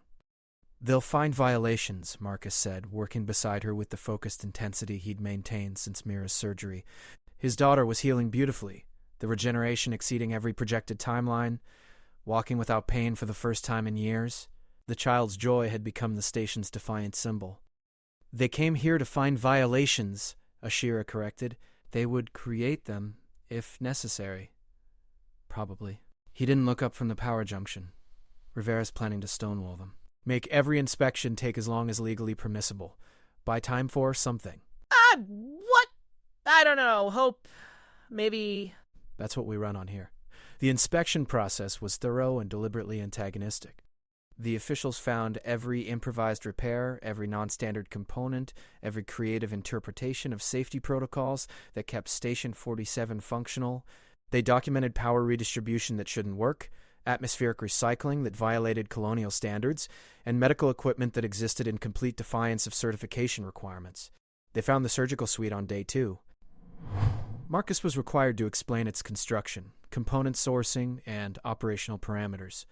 They'll find violations, Marcus said, working beside her with the focused intensity he'd maintained since Mira's surgery. His daughter was healing beautifully, the regeneration exceeding every projected timeline, walking without pain for the first time in years. The child's joy had become the station's defiant symbol. They came here to find violations, Ashira corrected. They would create them, if necessary. Probably. He didn't look up from the power junction. Rivera's planning to stonewall them. Make every inspection take as long as legally permissible. Buy time for something. What? I don't know. Hope. Maybe. That's what we run on here. The inspection process was thorough and deliberately antagonistic. The officials found every improvised repair, every non-standard component, every creative interpretation of safety protocols that kept Station 47 functional. They documented power redistribution that shouldn't work, atmospheric recycling that violated colonial standards, and medical equipment that existed in complete defiance of certification requirements. They found the surgical suite on day 2. Marcus was required to explain its construction, component sourcing, and operational parameters.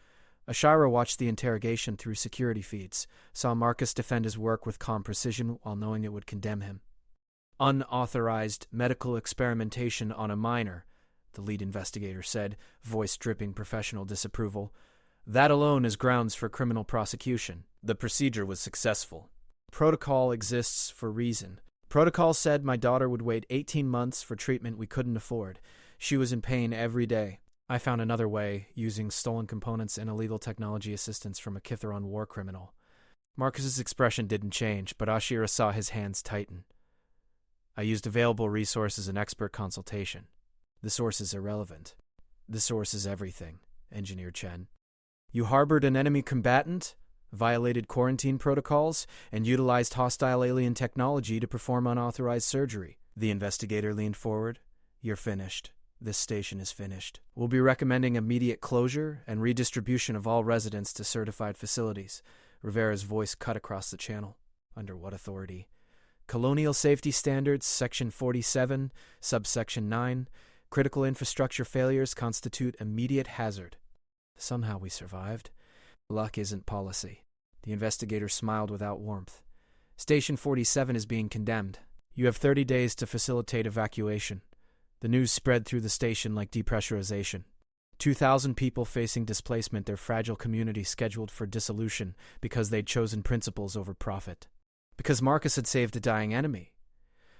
Ashira watched the interrogation through security feeds, saw Marcus defend his work with calm precision while knowing it would condemn him. Unauthorized medical experimentation on a minor, the lead investigator said, voice dripping professional disapproval. That alone is grounds for criminal prosecution. The procedure was successful. Protocol exists for reason. Protocol said my daughter would wait 18 months for treatment we couldn't afford. She was in pain every day. I found another way, using stolen components and illegal technology assistance from a Kytheron war criminal. Marcus's expression didn't change, but Ashira saw his hands tighten. I used available resources and expert consultation. The source is irrelevant. The source is everything, Engineer Chen. You harbored an enemy combatant, violated quarantine protocols, and utilized hostile alien technology to perform unauthorized surgery. The investigator leaned forward. You're finished. This station is finished. We'll be recommending immediate closure and redistribution of all residents to certified facilities. Rivera's voice cut across the channel. Under what authority? Colonial Safety Standards, Section 47, Subsection 9. Critical infrastructure failures constitute immediate hazard. Somehow we survived. Luck isn't policy. The investigator smiled without warmth. Station 47 is being condemned. You have 30 days to facilitate evacuation. The news spread through the station like depressurization. 2,000 people facing displacement, their fragile community scheduled for dissolution because they'd chosen principles over profit. Because Marcus had saved a dying enemy.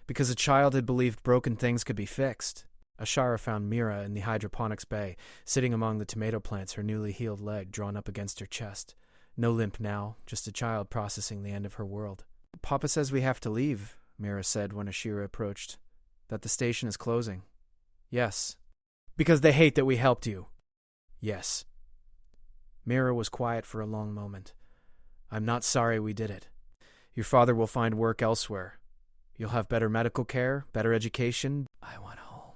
Because a child had believed broken things could be fixed. Ashara found Mira in the hydroponics bay, sitting among the tomato plants, her newly healed leg drawn up against her chest. No limp now, just a child processing the end of her world. "Papa says we have to leave," Mira said when Ashira approached. "That the station is closing." "Yes." "Because they hate that we helped you." "Yes." Mira was quiet for a long moment. "I'm not sorry we did it. Your father will find work elsewhere. You'll have better medical care, better education." "I want home."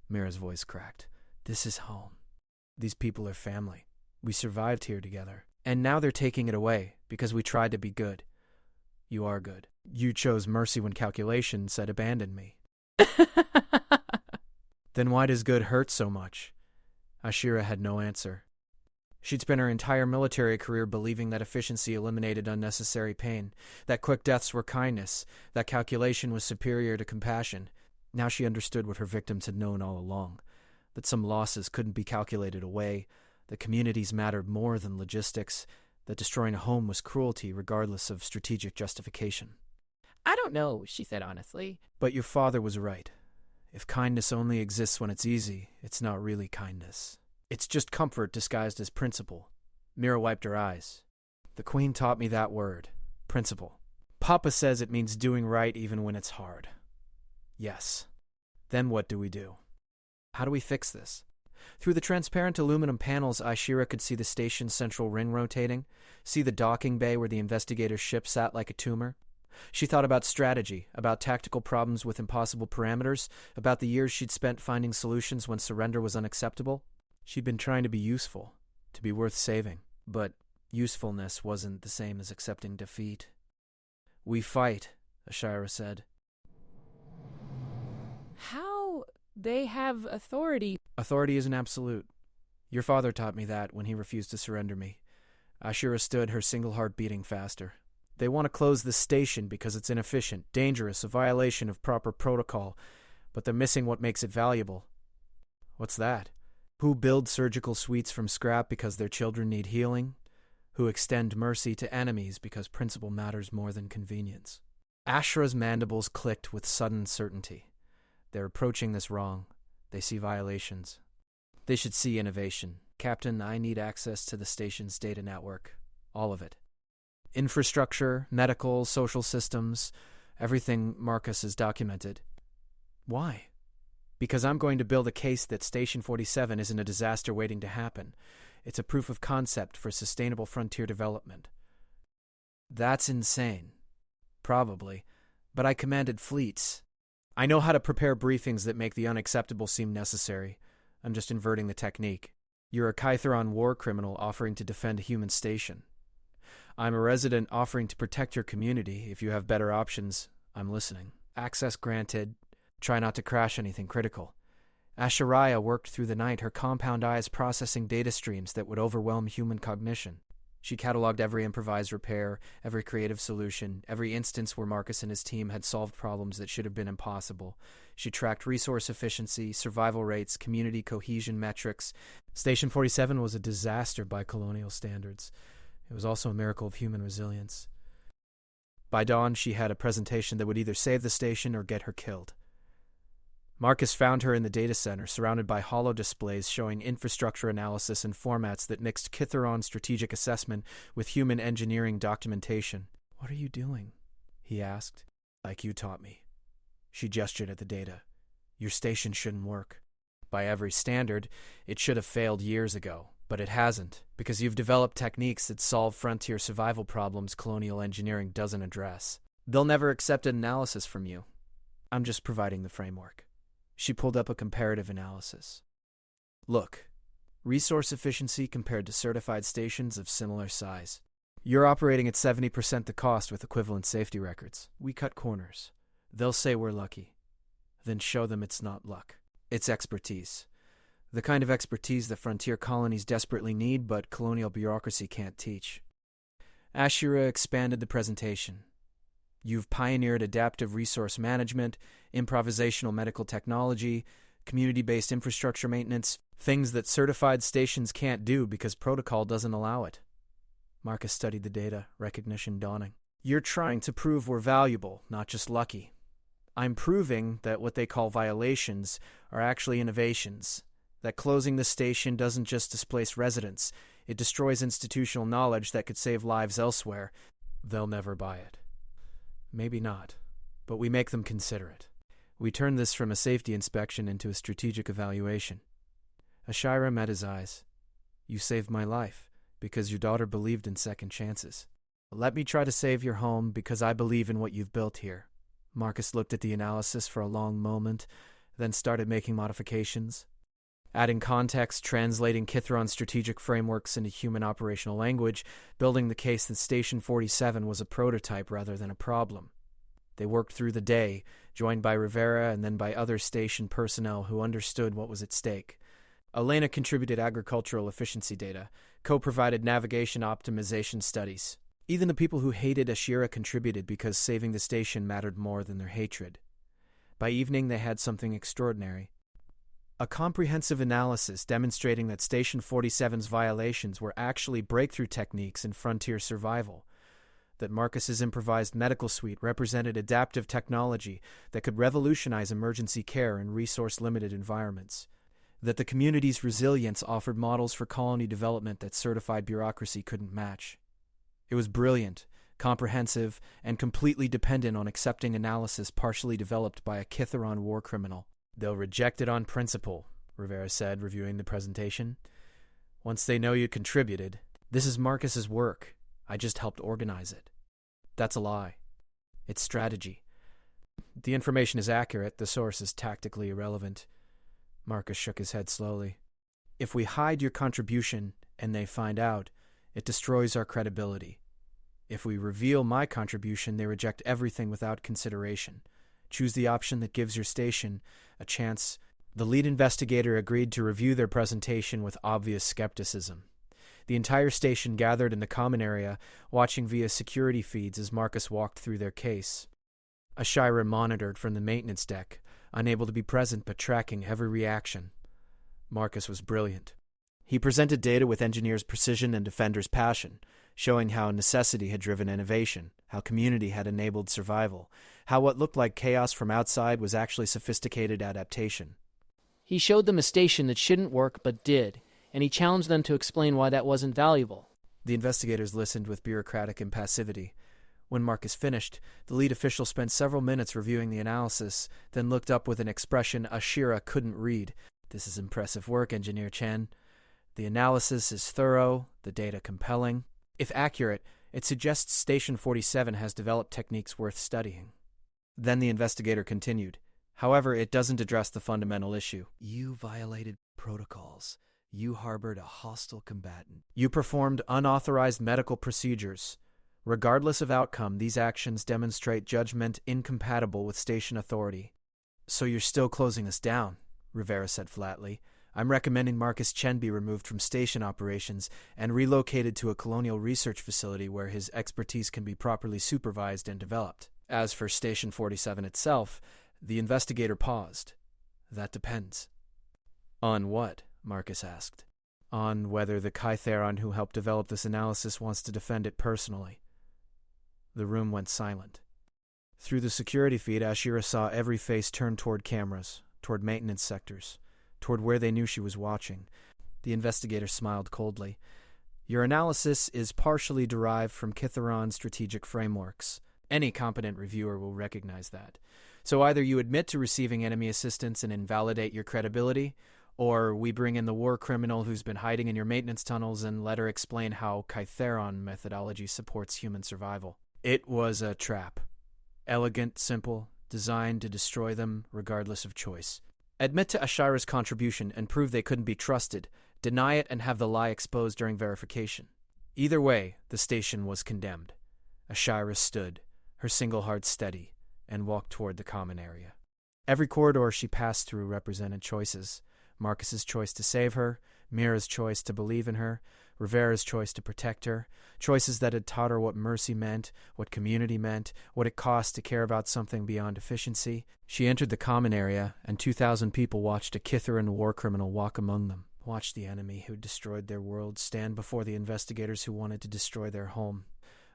Mira's voice cracked. "This is home. These people are family. We survived here together. And now they're taking it away because we tried to be good. You are good. You chose mercy when calculation said abandon me." "Then why does good hurt so much?" Ashira had no answer. She'd spent her entire military career believing that efficiency eliminated unnecessary pain, that quick deaths were kindness, that calculation was superior to compassion. Now she understood what her victims had known all along, that some losses couldn't be calculated away, that communities mattered more than logistics, that destroying a home was cruelty regardless of strategic justification. "I don't know," she said honestly. "But your father was right. If kindness only exists when it's easy, it's not really kindness. It's just comfort disguised as principle." Mira wiped her eyes. "The Queen taught me that word, principle. Papa says it means doing right even when it's hard." "Yes. Then what do we do? How do we fix this?" Through the transparent aluminum panels, Ashira could see the station's central ring rotating, see the docking bay where the investigator's ship sat like a tumor. She thought about strategy, about tactical problems with impossible parameters, about the years she'd spent finding solutions when surrender was unacceptable. She'd been trying to be useful, to be worth saving, but usefulness wasn't the same as accepting defeat. "We fight," Ashira said. "How? They have authority." "Authority isn't absolute. Your father taught me that when he refused to surrender me." Ashira stood, her single heart beating faster. "They want to close this station because it's inefficient, dangerous, a violation of proper protocol, but they're missing what makes it valuable." "What's that?" "Who build surgical suites from scrap because their children need healing? Who extend mercy to enemies because principle matters more than convenience?" Ashra's mandibles clicked with sudden certainty. They're approaching this wrong. They see violations. They should see innovation. "Captain, I need access to the station's data network. All of it. Infrastructure, medical, social systems, everything Marcus has documented." "Why?" "Because I'm going to build a case that Station 47 isn't a disaster waiting to happen. It's a proof of concept for sustainable frontier development." "That's insane." "Probably. But I commanded fleets. I know how to prepare briefings that make the unacceptable seem necessary. I'm just inverting the technique. You're a Kytheron war criminal offering to defend a human station. I'm a resident offering to protect your community. If you have better options, I'm listening. Access granted. Try not to crash anything critical." Ashariah worked through the night, her compound eyes processing data streams that would overwhelm human cognition. She cataloged every improvised repair, every creative solution, every instance where Marcus and his team had solved problems that should have been impossible. She tracked resource efficiency, survival rates, community cohesion metrics. Station 47 was a disaster by colonial standards. It was also a miracle of human resilience. By dawn, she had a presentation that would either save the station or get her killed. Marcus found her in the data center, surrounded by holo displays showing infrastructure analysis in formats that mixed Kytheron strategic assessment with human engineering documentation. "What are you doing?" he asked. "Like you taught me." She gestured at the data. "Your station shouldn't work. By every standard, it should have failed years ago, but it hasn't, because you've developed techniques that solve frontier survival problems colonial engineering doesn't address. They'll never accept an analysis from you. I'm just providing the framework." She pulled up a comparative analysis. "Look, resource efficiency compared to certified stations of similar size. You're operating at 70% the cost with equivalent safety records. We cut corners. They'll say we're lucky. Then show them it's not luck. It's expertise. The kind of expertise that frontier colonies desperately need, but colonial bureaucracy can't teach." Ashura expanded the presentation. You've pioneered adaptive resource management, improvisational medical technology, community-based infrastructure maintenance, things that certified stations can't do because protocol doesn't allow it. Marcus studied the data, recognition dawning. You're trying to prove we're valuable, not just lucky. I'm proving that what they call violations are actually innovations, that closing the station doesn't just displace residents, it destroys institutional knowledge that could save lives elsewhere. They'll never buy it. Maybe not, but we make them consider it. We turn this from a safety inspection into a strategic evaluation. Ashira met his eyes. You saved my life, because your daughter believed in second chances. Let me try to save your home because I believe in what you've built here. Marcus looked at the analysis for a long moment, then started making modifications. Adding context, translating Kithron's strategic frameworks into human operational language, building the case that Station 47 was a prototype rather than a problem. They worked through the day, joined by Rivera and then by other station personnel who understood what was at stake. Elena contributed agricultural efficiency data, co-provided navigation optimization studies. Even the people who hated Ashira contributed because saving the station mattered more than their hatred. By evening, they had something extraordinary. A comprehensive analysis demonstrating that Station 47's violations were actually breakthrough techniques in frontier survival, that Marcus's improvised medical suite represented adaptive technology that could revolutionize emergency care in resource-limited environments, that the community's resilience offered models for colony development that certified bureaucracy couldn't match. It was brilliant, comprehensive, and completely dependent on accepting analysis partially developed by a Kitharon war criminal. They'll reject it on principle, Rivera said, reviewing the presentation. Once they know you contributed, this is Marcus's work. I just helped organize it. That's a lie. It's strategy. The information is accurate, the source is tactically irrelevant. Marcus shook his head slowly. If we hide your contribution and they find out, it destroys our credibility. If we reveal my contribution, they reject everything without consideration. Choose the option that gives your station a chance. The lead investigator agreed to review their presentation with obvious skepticism. The entire station gathered in the common area, watching via security feeds as Marcus walked through their case. Ashira monitored from the maintenance deck, unable to be present but tracking every reaction. Marcus was brilliant. He presented data with engineers' precision and defenders' passion, showing how necessity had driven innovation, how community had enabled survival, how what looked like chaos from outside was actually sophisticated adaptation. He showed them a station that shouldn't work but did, and he challenged them to explain why that wasn't valuable. The investigators listened with bureaucratic impassivity. When Marcus finished, the lead official spent several minutes reviewing the analysis, then looked up with an expression Ashira couldn't read. This is impressive work, Engineer Chen. The analysis is thorough, the data compelling. If accurate, it suggests Station 47 has developed techniques worth studying. Then the investigator continued. However, it doesn't address the fundamental issue. You violated protocols. You harbored a hostile combatant. You performed unauthorized medical procedures. Regardless of outcome, these actions demonstrate judgment incompatible with station authority. So you're still closing us down, Rivera said flatly. I'm recommending Marcus Chen be removed from station operations and relocated to a colonial research facility where his expertise can be properly supervised and developed. As for Station 47 itself, the investigator paused. That depends. On what? Marcus asked. On whether the Kytheron who helped develop this analysis wants to defend it personally. The room went silent. Through the security feed, Ashira saw every face turn toward cameras, toward maintenance sectors, toward where they knew she was watching. The investigator smiled coldly. Your analysis is partially derived from Kitharon's strategic frameworks. Any competent reviewer will recognize that. So either you admit to receiving enemy assistance and invalidate your credibility, or we bring in the war criminal who's been hiding in your maintenance tunnels and let her explain how Kytheron methodology supports human survival. It was a trap. Elegant, simple, designed to destroy them regardless of choice. Admit to Ashira's contribution and prove they couldn't be trusted. Deny it and have the lie exposed during verification. Either way, the station was condemned. Ashira stood, her single heart steady, and walked toward the common area. Every corridor she passed through represented choices. Marcus's choice to save her, Mira's choice to believe in her, Rivera's choice to protect her, choices that had taught her what mercy meant, what community meant, what it cost to care about something beyond efficiency. She entered the common area, and 2,000 people watched a Kithaeran war criminal walk among them, watched the enemy who destroyed their world stand before the investigators who wanted to destroy their home.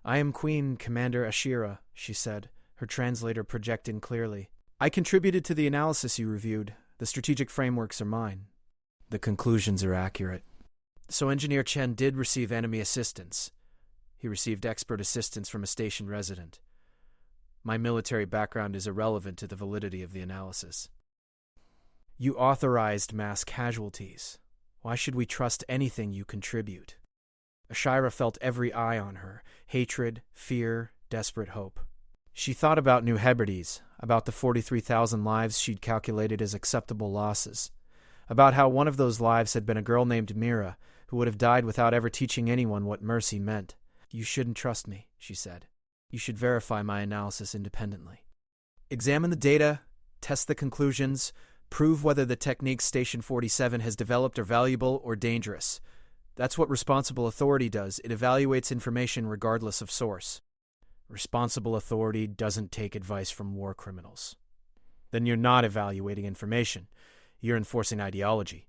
"I am Queen Commander Ashira," she said, her translator projecting clearly. "I contributed to the analysis you reviewed. The strategic frameworks are mine. The conclusions are accurate." So Engineer Chen did receive enemy assistance. He received expert assistance from a station resident. My military background is irrelevant to the validity of the analysis. You authorized mass casualties. Why should we trust anything you contribute? Ashira felt every eye on her, hatred, fear, desperate hope. She thought about New Hebrides, about the 43,000 lives she'd calculated as acceptable losses, about how one of those lives had been a girl named Mira, who would have died without ever teaching anyone what mercy meant. "You shouldn't trust me," she said. "You should verify my analysis independently. Examine the data, test the conclusions, prove whether the techniques Station 47 has developed are valuable or dangerous. That's what responsible authority does. It evaluates information regardless of source. Responsible authority doesn't take advice from war criminals." "Then you're not evaluating information. You're enforcing ideology."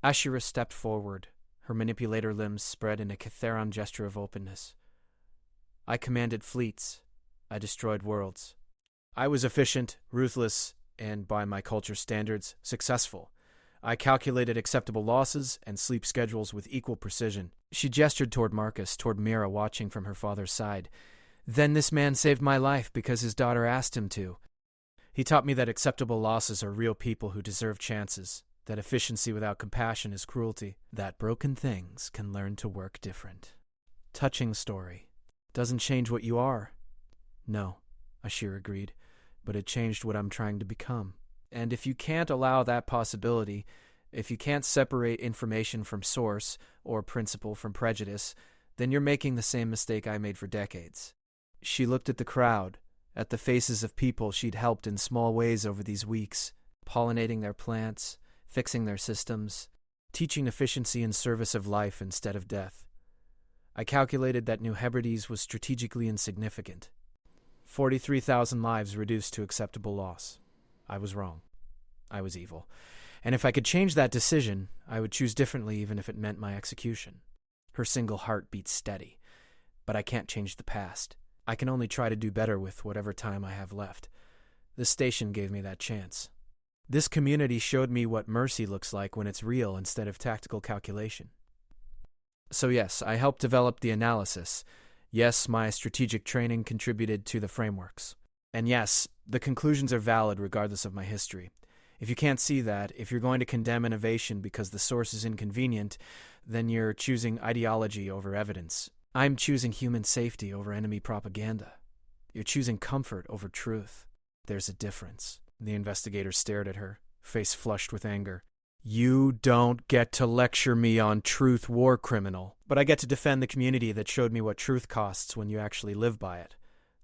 Ashira stepped forward, her manipulator limbs spread in a Kithaeran gesture of openness. "I commanded fleets. I destroyed worlds. I was efficient, ruthless, and, by my culture's standards, successful. I calculated acceptable losses and sleep schedules with equal precision." She gestured toward Marcus, toward Mira watching from her father's side. "Then this man saved my life because his daughter asked him to. He taught me that acceptable losses are real people who deserve chances, that efficiency without compassion is cruelty, that broken things can learn to work different." Touching story. Doesn't change what you are. "No," Ashir agreed, "but it changed what I'm trying to become. And if you can't allow that possibility, if you can't separate information from source or principle from prejudice, then you're making the same mistake I made for decades." She looked at the crowd, at the faces of people she'd helped in small ways over these weeks, pollinating their plants, fixing their systems, teaching efficiency in service of life instead of death. I calculated that New Hebrides was strategically insignificant. 43,000 lives reduced to acceptable loss. I was wrong. I was evil. And if I could change that decision, I would choose differently even if it meant my execution. Her single heart beat steady. But I can't change the past. I can only try to do better with whatever time I have left. This station gave me that chance. This community showed me what mercy looks like when it's real instead of tactical calculation. So yes, I helped develop the analysis. Yes, my strategic training contributed to the frameworks. And yes, the conclusions are valid regardless of my history. If you can't see that, if you're going to condemn innovation because the source is inconvenient, then you're choosing ideology over evidence. I'm choosing human safety over enemy propaganda. You're choosing comfort over truth. There's a difference. The investigator stared at her, face flushed with anger. "You don't get to lecture me on truth, war criminal, but I get to defend the community that showed me what truth costs when you actually live by it."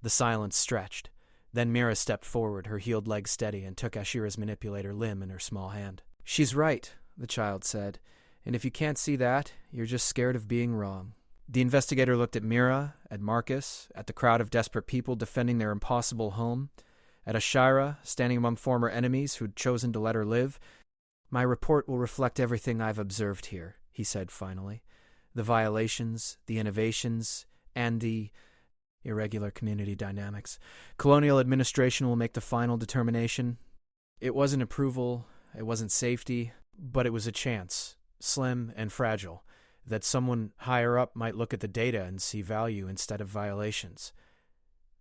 The silence stretched. Then Mira stepped forward, her heeled leg steady, and took Ashira's manipulator limb in her small hand. "She's right," the child said, "and if you can't see that, you're just scared of being wrong." The investigator looked at Mira, at Marcus, at the crowd of desperate people defending their impossible home, at Ashira, standing among former enemies who'd chosen to let her live. "My report will reflect everything I've observed here," he said finally. "The violations, the innovations, and the irregular community dynamics. Colonial administration will make the final determination. It wasn't approval, it wasn't safety, but it was a chance, slim and fragile, that someone higher up might look at the data and see value instead of violations."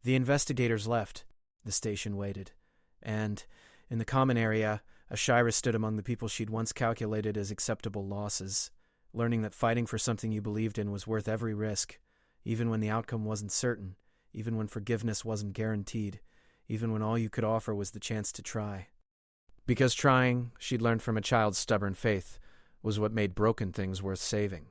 The investigators left. The station waited. And, in the common area, Ashira stood among the people she'd once calculated as acceptable losses, learning that fighting for something you believed in was worth every risk, even when the outcome wasn't certain, even when forgiveness wasn't guaranteed, even when all you could offer was the chance to try. Because trying, she'd learned from a child's stubborn faith, was what made broken things worth saving.